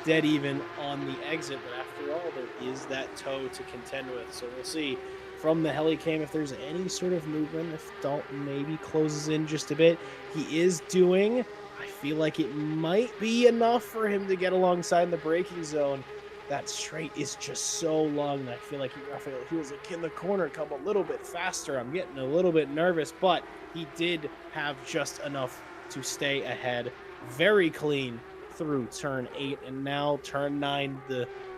dead even on the exit, but after all, there is that toe to contend with. So we'll see from the helicam if there's any sort of movement, if Dalton maybe closes in just a bit. He is doing, I feel like it might be enough for him to get alongside the braking zone. That straight is just so long that I feel like Rafael feels like in the corner come a little bit faster. I'm getting a little bit nervous, but he did have just enough to stay ahead. Very clean through turn 8, and now turn 9,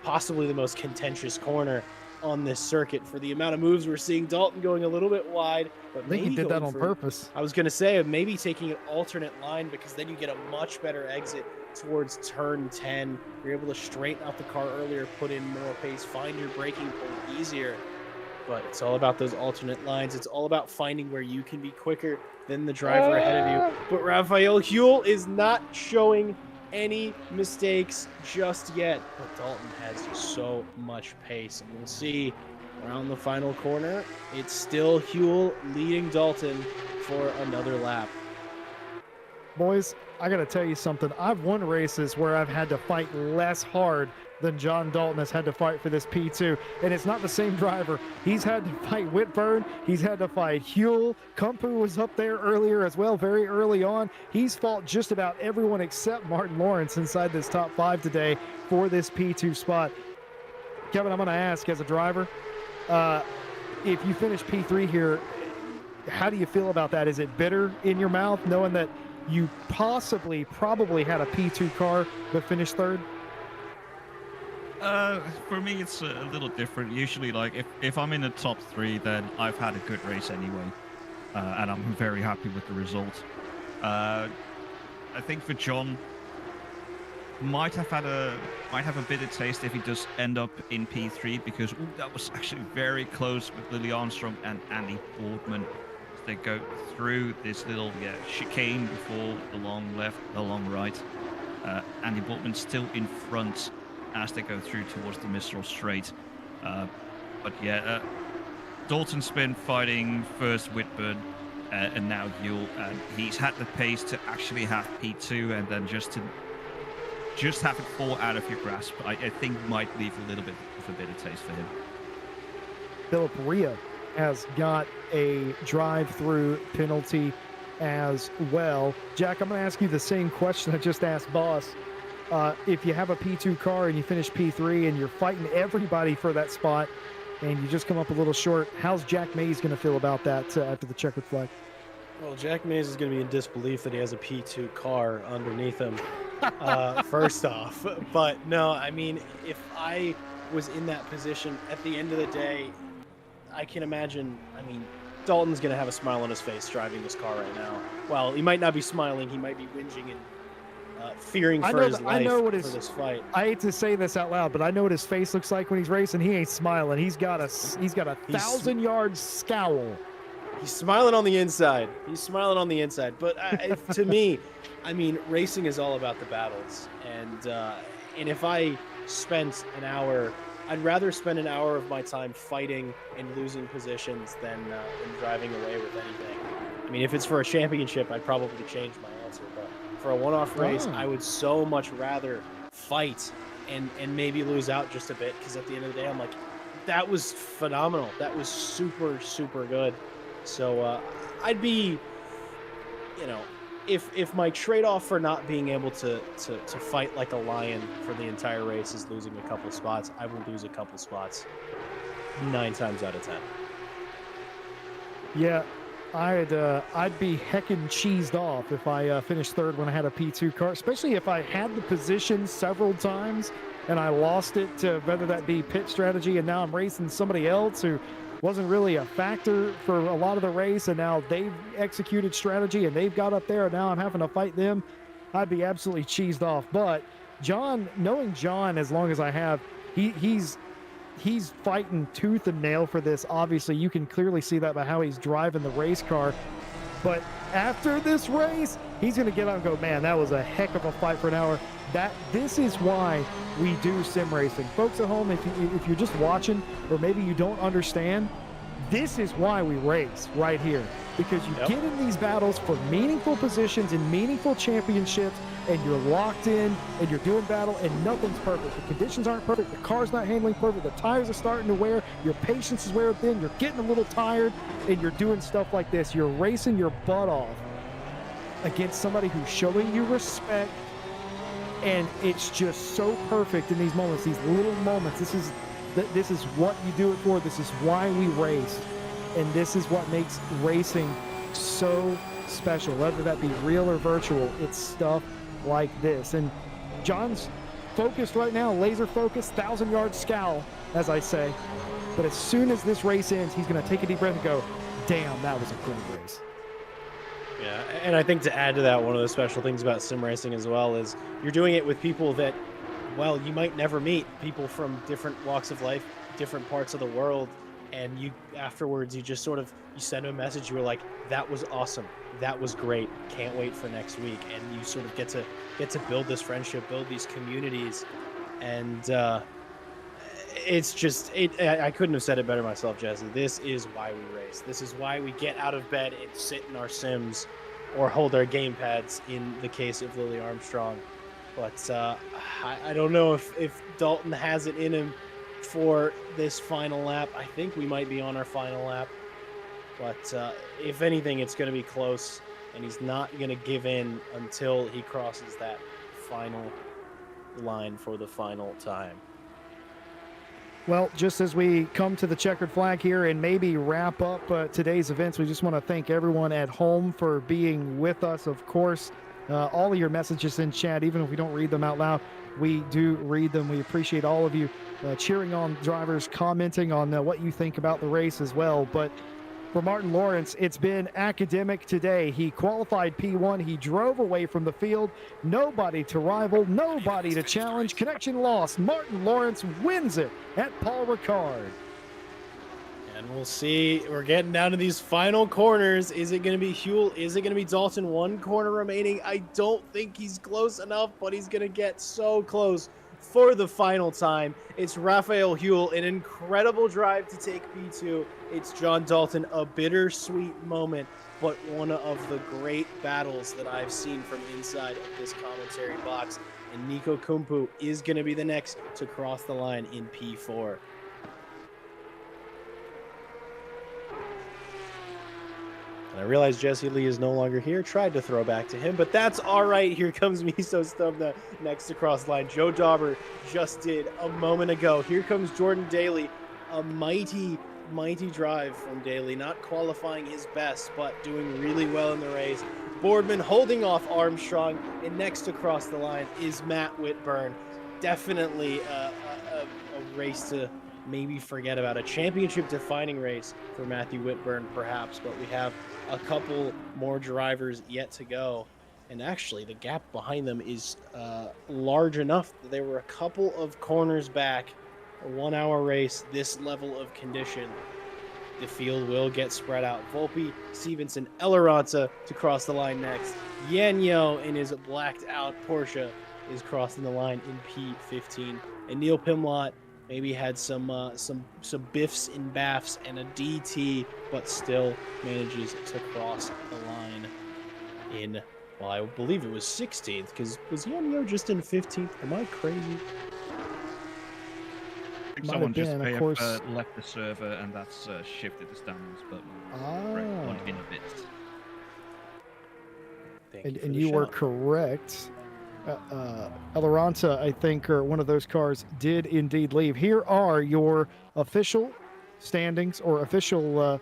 possibly the most contentious corner on this circuit. For the amount of moves we're seeing, Dalton going a little bit wide, but I think he did that on purpose. I was going to say maybe taking an alternate line, because then you get a much better exit towards turn 10. You're able to straighten out the car earlier, put in more pace, find your braking point easier. But it's all about those alternate lines. It's all about finding where you can be quicker than the driver ahead of you. But Rafael Huel is not showing any mistakes just yet. But Dalton has so much pace. And we'll see around the final corner. It's still Huel leading Dalton for another lap. Boys, I got to tell you something. I've won races where I've had to fight less hard than John Dalton has had to fight for this P2. And it's not the same driver. He's had to fight Whitburn. He's had to fight Huel. Kumpu was up there earlier as well, very early on. He's fought just about everyone except Martin Lawrence inside this top 5 today for this P2 spot. Kevin, I'm going to ask, as a driver, if you finish P3 here, how do you feel about that? Is it bitter in your mouth knowing that you probably had a P2 car but finished third? For me, it's a little different. Usually, like, if I'm in the top 3, then I've had a good race anyway, and I'm very happy with the result. I think for John, might have a bitter taste if he does end up in P3, because that was actually very close with Lily Armstrong and Andy Boardman. They go through this little chicane before the long left, the long right. Andy Boardman's still in front as they go through towards the Mistral straight. But yeah, Dalton's been fighting first Whitburn and now Huel. He's had the pace to actually have P2, and then just have it fall out of your grasp, I think might leave a little bit of a bitter taste for him. Philip Ria has got a drive-through penalty as well. Jack, I'm going to ask you the same question I just asked Boss. If you have a P2 car and you finish P3 and you're fighting everybody for that spot and you just come up a little short, how's Jack Mays going to feel about that after the checkered flag? Well, Jack Mays is going to be in disbelief that he has a P2 car underneath him, first off. But no, I mean, if I was in that position at the end of the day, I can imagine, Dalton's going to have a smile on his face driving this car right now. Well, he might not be smiling. He might be whinging and fearing for his life for this fight. I hate to say this out loud, but I know what his face looks like when he's racing. He ain't smiling. He's got a 1,000-yard scowl. He's smiling on the inside. But to me, racing is all about the battles. And if I spent an hour, I'd rather spend an hour of my time fighting and losing positions than driving away with anything. If it's for a championship, I'd probably change my answer. But for a one-off race, I would so much rather fight and maybe lose out just a bit, because at the end of the day, I'm like, that was phenomenal. That was super, super good. So I'd be, if my trade-off for not being able to fight like a lion for the entire race is losing a couple spots, I will lose a couple spots 9 times out of 10. Yeah, I'd be heckin' cheesed off if I finished third when I had a P2 car, especially if I had the position several times and I lost it to whether that be pit strategy, and now I'm racing somebody else who wasn't really a factor for a lot of the race, and now they've executed strategy and they've got up there, and now I'm having to fight them. I'd be absolutely cheesed off. But John, knowing John as long as I have, he's fighting tooth and nail for this. Obviously, you can clearly see that by how he's driving the race car. But after this race, he's going to get out and go, man, that was a heck of a fight for an hour. This is why we do sim racing. Folks at home, if you're just watching, or maybe you don't understand, This is why we race right here, because you get in these battles for meaningful positions and meaningful championships, and you're locked in and you're doing battle and nothing's perfect. The conditions aren't perfect, the car's not handling perfect, the tires are starting to wear, your patience is wearing thin, you're getting a little tired, and you're doing stuff like this. You're racing your butt off against somebody who's showing you respect, and it's just so perfect in these moments, these little moments. This is what you do it for. This is why we race, and this is what makes racing so special, whether that be real or virtual. It's stuff like this. And John's focused right now, laser focused, 1,000-yard scowl, as I say. But as soon as this race ends, he's going to take a deep breath and go, damn, that was a great race. Yeah, and I think to add to that, one of the special things about sim racing as well is you're doing it with people that, well, you might never meet, people from different walks of life, different parts of the world, and you afterwards you just sort of you send them a message. You're like, that was awesome, that was great, can't wait for next week, and you sort of get to build this friendship, build these communities, and it's just I couldn't have said it better myself, Jesse. This is why we race. This is why we get out of bed and sit in our sims or hold our game pads in the case of Lily Armstrong. But I don't know if Dalton has it in him for this final lap. I think we might be on our final lap. But if anything, it's going to be close, and he's not going to give in until he crosses that final line for the final time. Well, just as we come to the checkered flag here and maybe wrap up today's events, we just want to thank everyone at home for being with us. Of course, all of your messages in chat, even if we don't read them out loud, we do read them. We appreciate all of you cheering on drivers, commenting on what you think about the race as well. But for Martin Lawrence, it's been academic today. He qualified P1. He drove away from the field. Nobody to rival, nobody to challenge. Connection lost. Martin Lawrence wins it at Paul Ricard. And we'll see. We're getting down to these final corners. Is it going to be Huell? Is it going to be Dalton? One corner remaining. I don't think he's close enough, but he's going to get so close for the final time. It's Raphael Huell, an incredible drive to take P2. It's John Dalton, a bittersweet moment, but one of the great battles that I've seen from inside of this commentary box. And Nico Kumpu is going to be the next to cross the line in P4. And I realize Jesse Lee is no longer here. Tried to throw back to him, but that's all right. Here comes Miso Stubna next to cross the line. Joe Dauber just did a moment ago. Here comes Jordan Daly. A mighty drive from Daly. Not qualifying his best, but doing really well in the race. Boardman holding off Armstrong. And next to cross the line is Matt Whitburn. Definitely a race to maybe forget about. A championship-defining race for Matthew Whitburn, perhaps, but we have a couple more drivers yet to go. And actually, the gap behind them is large enough that they were a couple of corners back. A 1 hour race, this level of condition, the field will get spread out. Volpe, Stevenson, Elleranta to cross the line next. Yanyo in his blacked out Porsche is crossing the line in P15. And Neil Pimlott maybe had some biffs and baffs and a DT, but still manages to cross the line in, well, I believe it was 16th, because was Yanyo just in 15th? Am I crazy? I think someone just may have left the server, and that's shifted the standings, but we'll in a bit. And you were correct. Elleranta, I think, or one of those cars did indeed leave. Here are your official standings or official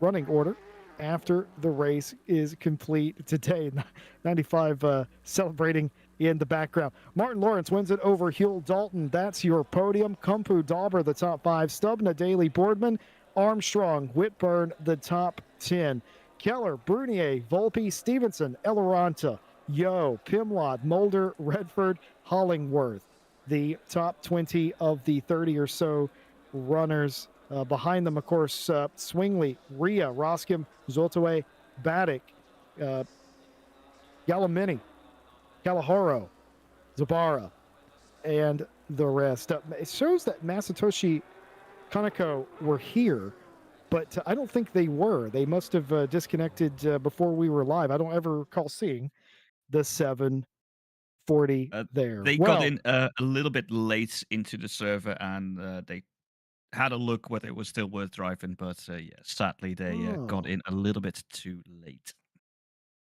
running order after the race is complete today. 95 celebrating in the background. Martin Lawrence wins it over Huell Dalton. That's your podium. Kumpu, Dauber, the top 5. Stubna, Daly, Boardman, Armstrong, Whitburn, the top 10. Keller, Brunier, Volpe, Stevenson, Elleranta, Yo, Pimlott, Mulder, Redford, Hollingworth. The top 20 of the 30 or so runners. Behind them, of course, Swingley, Rhea, Roskim, Zoltaway, Baddick, Yalamini, Kalahoro, Zabara, and the rest. It shows that Masatoshi Conoco were here, but I don't think they were. They must have disconnected before we were live. I don't ever recall seeing the 740 Uh, there. they got Well, in a little bit late into the server, and they had a look whether it was still worth driving, but yeah, sadly they got oh, in a little bit too late.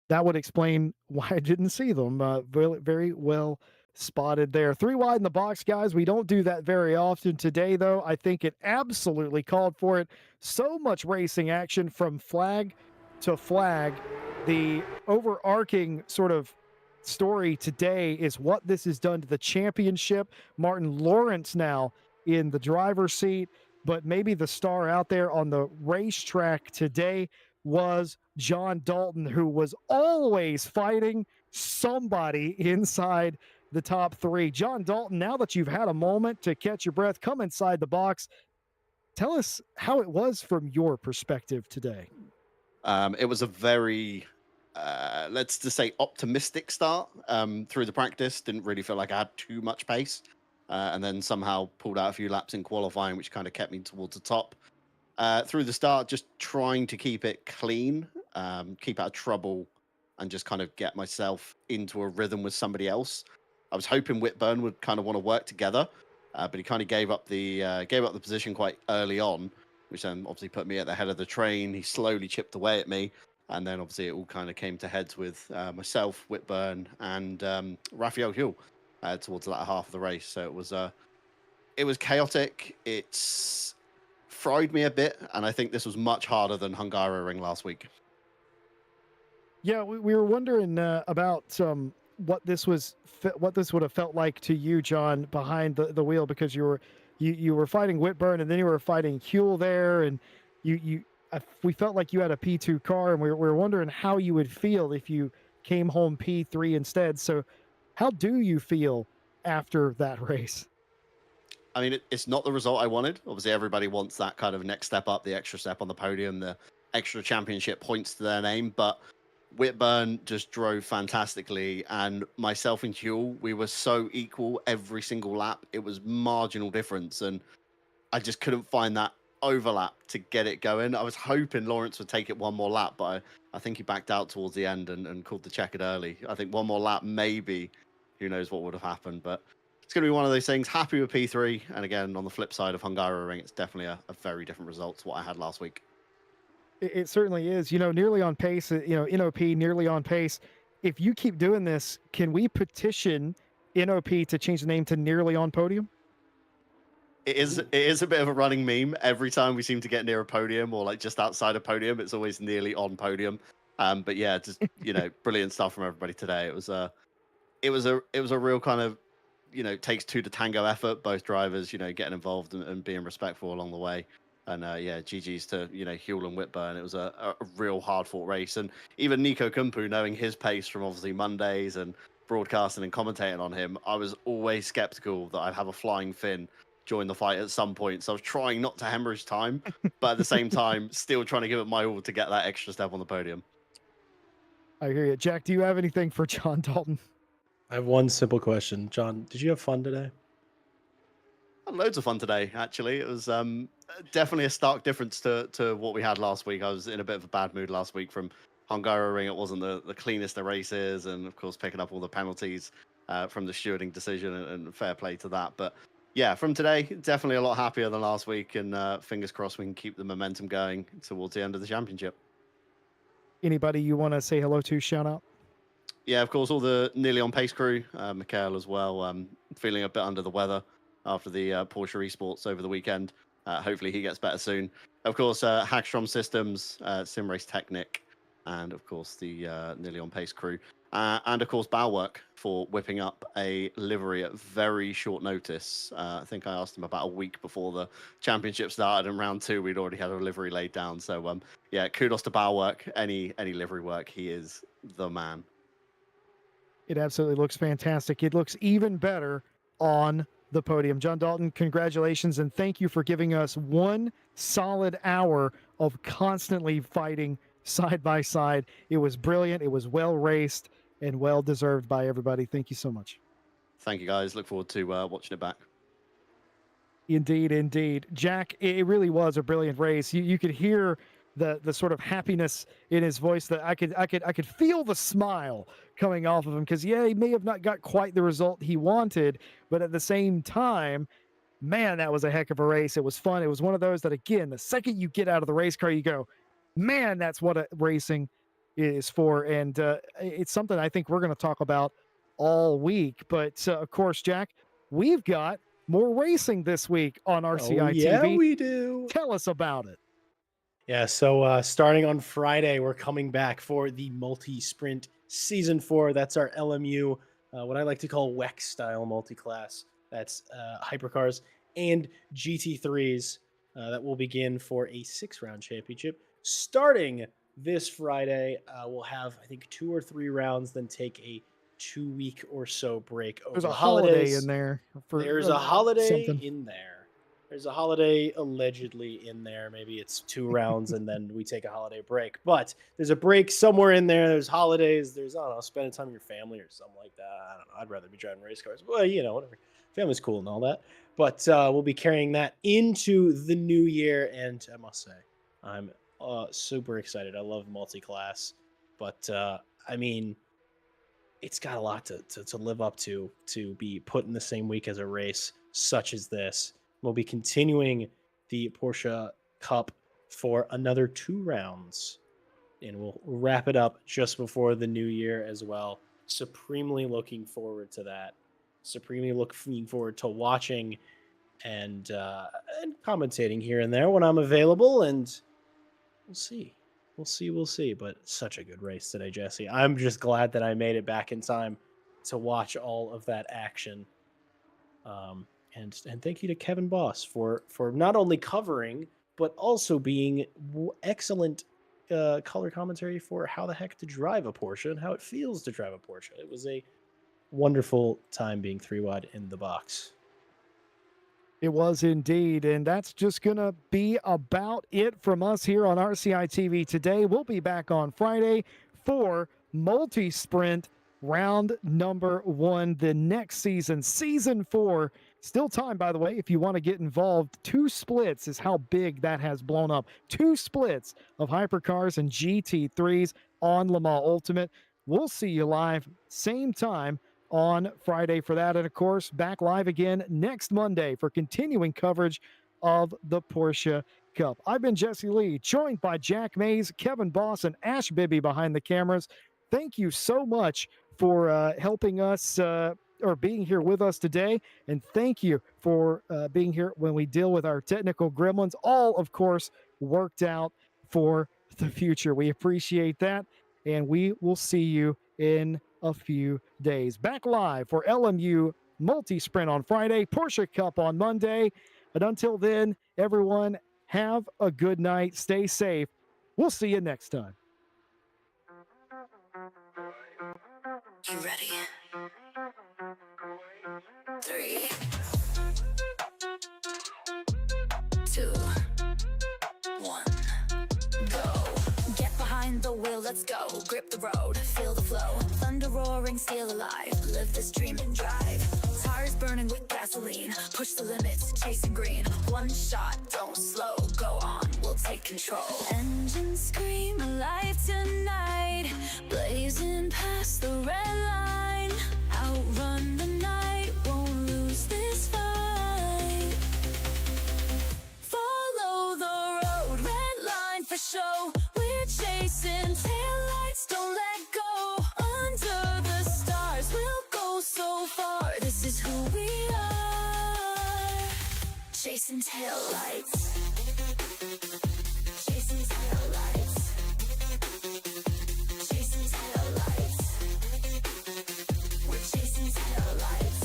that would explain why I didn't see them. Very, very well spotted there. 3 wide in the box, guys. We don't do that very often. Today, though, I think it absolutely called for it. So much racing action from flag to flag. The overarching sort of story today is what this has done to the championship. Martin Lawrence now in the driver's seat, but maybe the star out there on the racetrack today was John Dalton, who was always fighting somebody inside the top 3. John Dalton, now that you've had a moment to catch your breath, come inside the box. Tell us how it was from your perspective today. It was a very, let's just say, optimistic start through the practice. Didn't really feel like I had too much pace. And then somehow pulled out a few laps in qualifying, which kind of kept me towards the top. Through the start, just trying to keep it clean, keep out of trouble, and just kind of get myself into a rhythm with somebody else. I was hoping Whitburn would kind of want to work together, but he kind of gave up the position quite early on, which then obviously put me at the head of the train. He slowly chipped away at me, and then obviously it all kind of came to heads with myself, Whitburn, and Raphael Huell towards the latter half of the race. So it was chaotic. It's fried me a bit, and I think this was much harder than Hungaroring last week. Yeah, we were wondering about what this would have felt like to you, John, behind the wheel, because you were fighting Whitburn and then you were fighting Huell there, and we felt like you had a P2 car, and we were wondering how you would feel if you came home P3 instead. So, how do you feel after that race? I mean, it's not the result I wanted. Obviously, everybody wants that kind of next step up, the extra step on the podium, the extra championship points to their name. But Whitburn just drove fantastically, and myself and Huell, we were so equal every single lap. It was marginal difference, and I just couldn't find that overlap to get it going. I was hoping Lawrence would take it one more lap, but I think he backed out towards the end and called the checkered early. I think one more lap, maybe, who knows what would have happened. But it's going to be one of those things. Happy with P3. And again, on the flip side of Hungaroring, it's definitely a very different result to what I had last week. It certainly is. Nearly on pace. NOP nearly on pace. If you keep doing this, can we petition NOP to change the name to Nearly on Podium? It is a bit of a running meme. Every time we seem to get near a podium or like just outside a podium, it's always nearly on podium. But yeah, just brilliant stuff from everybody today. It was a real kind of takes two to tango effort. Both drivers getting involved and being respectful along the way. And GG's to Huell and Whitburn. It was a real hard fought race, and even Nico Kumpu, knowing his pace from obviously Mondays and broadcasting and commentating on him, I was always skeptical that I'd have a flying Finn join the fight at some point. So I was trying not to hemorrhage time, but at the same time, still trying to give it my all to get that extra step on the podium. I hear you. Jack, do you have anything for John Dalton? I have one simple question. John, did you have fun today? I had loads of fun today, actually. It was definitely a stark difference to what we had last week. I was in a bit of a bad mood last week from Hungaroring. It wasn't the cleanest of races, and of course picking up all the penalties from the stewarding decision, and fair play to that. But yeah, from today, definitely a lot happier than last week, and fingers crossed we can keep the momentum going towards the end of the championship. Anybody you want to say hello to, shout out? Yeah, of course, all the Nearly on Pace crew, Mikhail as well, feeling a bit under the weather after the Porsche Esports over the weekend. Hopefully he gets better soon. Of course, Hagstrom Systems, Simrace Technic, and of course the Nearly on Pace crew. And of course, Bauwerk for whipping up a livery at very short notice. I think I asked him about a week before the championship started, and round 2 we'd already had a livery laid down. So yeah, kudos to Bauwerk. Any livery work, he is the man. It absolutely looks fantastic. It looks even better on the podium. John Dalton, congratulations, and thank you for giving us 1 solid hour of constantly fighting side by side. It was brilliant. It was well raced and well deserved by everybody. Thank you so much. Thank you, guys. Look forward to watching it back. Indeed, indeed. Jack, it really was a brilliant race. You could hear the sort of happiness in his voice that I could feel the smile coming off of him because yeah, he may have not got quite the result he wanted, but at the same time, man, that was a heck of a race. It was fun. It was one of those that again, the second you get out of the race car, you go, man, that's what racing is for. And it's something I think we're going to talk about all week. But of course, Jack, we've got more racing this week on RCI yeah, TV. we do. Tell us about it. Yeah, so starting on Friday, we're coming back for the multi-sprint season 4. That's our LMU, what I like to call WEC style multi-class. That's hypercars and GT3s that will begin for a 6-round championship. Starting this Friday, we'll have, I think, 2 or 3 rounds, then take a 2-week or so break over There's a the holiday holidays. in there. There's a holiday something. in there. There's a holiday allegedly in there. Maybe it's 2 rounds and then we take a holiday break. But there's a break somewhere in there. There's holidays. There's, I don't know, spending time with your family or something like that. I don't know. I'd rather be driving race cars. Well, you know, whatever. Family's cool and all that. But we'll be carrying that into the new year. And I must say, I'm super excited. I love multi-class. But, I mean, it's got a lot to live up to be put in the same week as a race such as this. We'll be continuing the Porsche Cup for another 2 rounds, and we'll wrap it up just before the new year as well. Supremely looking forward to that. Supremely looking forward to watching and commentating here and there when I'm available, and we'll see. We'll see. But such a good race today, Jesse. I'm just glad that I made it back in time to watch all of that action. And thank you to Kevin Boss for not only covering, but also being excellent color commentary for how the heck to drive a Porsche and how it feels to drive a Porsche. It was a wonderful time being 3 wide in the box. It was indeed. And that's just going to be about it from us here on RCI TV today. We'll be back on Friday for multi-sprint round number 1, the next season, season 4. Still time, by the way, if you want to get involved. 2 splits is how big that has blown up. 2 splits of hypercars and GT3s on Le Mans Ultimate. We'll see you live same time on Friday for that. And of course, back live again next Monday for continuing coverage of the Porsche Cup. I've been Jesse Lee, joined by Jack Mays, Kevin Boss, and Ash Bibby behind the cameras. Thank you so much for helping us or being here with us today. And thank you for being here when we deal with our technical gremlins, all of course worked out for the future. We appreciate that. And we will see you in a few days. Back live for LMU Multi-Sprint on Friday, Porsche Cup on Monday. And until then, everyone, have a good night. Stay safe. We'll see you next time. You ready? 3, 2, 1, go. Get behind the wheel, let's go. Grip the road, feel the flow. Thunder roaring, steel alive. Live this dream and drive. Tires burning with gasoline. Push the limits, chasing green. One shot, don't slow. Go on, we'll take control. Engines scream alive tonight. Blazing past the red line. Outrun the night, won't lose this fight. Follow the road, red line for show. We're chasing taillights, don't let go. Under the stars, we'll go so far. This is who we are. Chasing taillights. Chasing taillights. Chasing taillights. We're chasing taillights.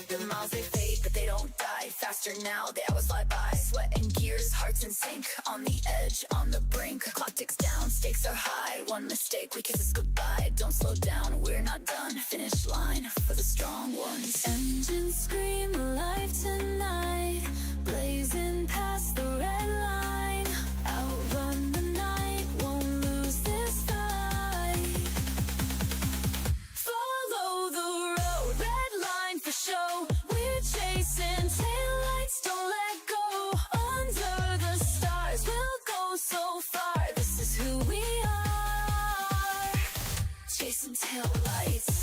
The miles they fade, but they don't die. Faster now, the hours fly by. Sweat and gears, hearts in sync. On the edge, on the brink. Clock ticks down, stakes are high. One mistake, we kiss us goodbye. Don't slow down, we're not done. Finish line for the strong ones. Engines scream alive tonight. Blazing past the red line. Outrun the night, won't lose this fight. Follow the road, red line for show. We're chasing taillights, don't let go. Under the stars, we'll go so far. This is who we are, chasing taillights.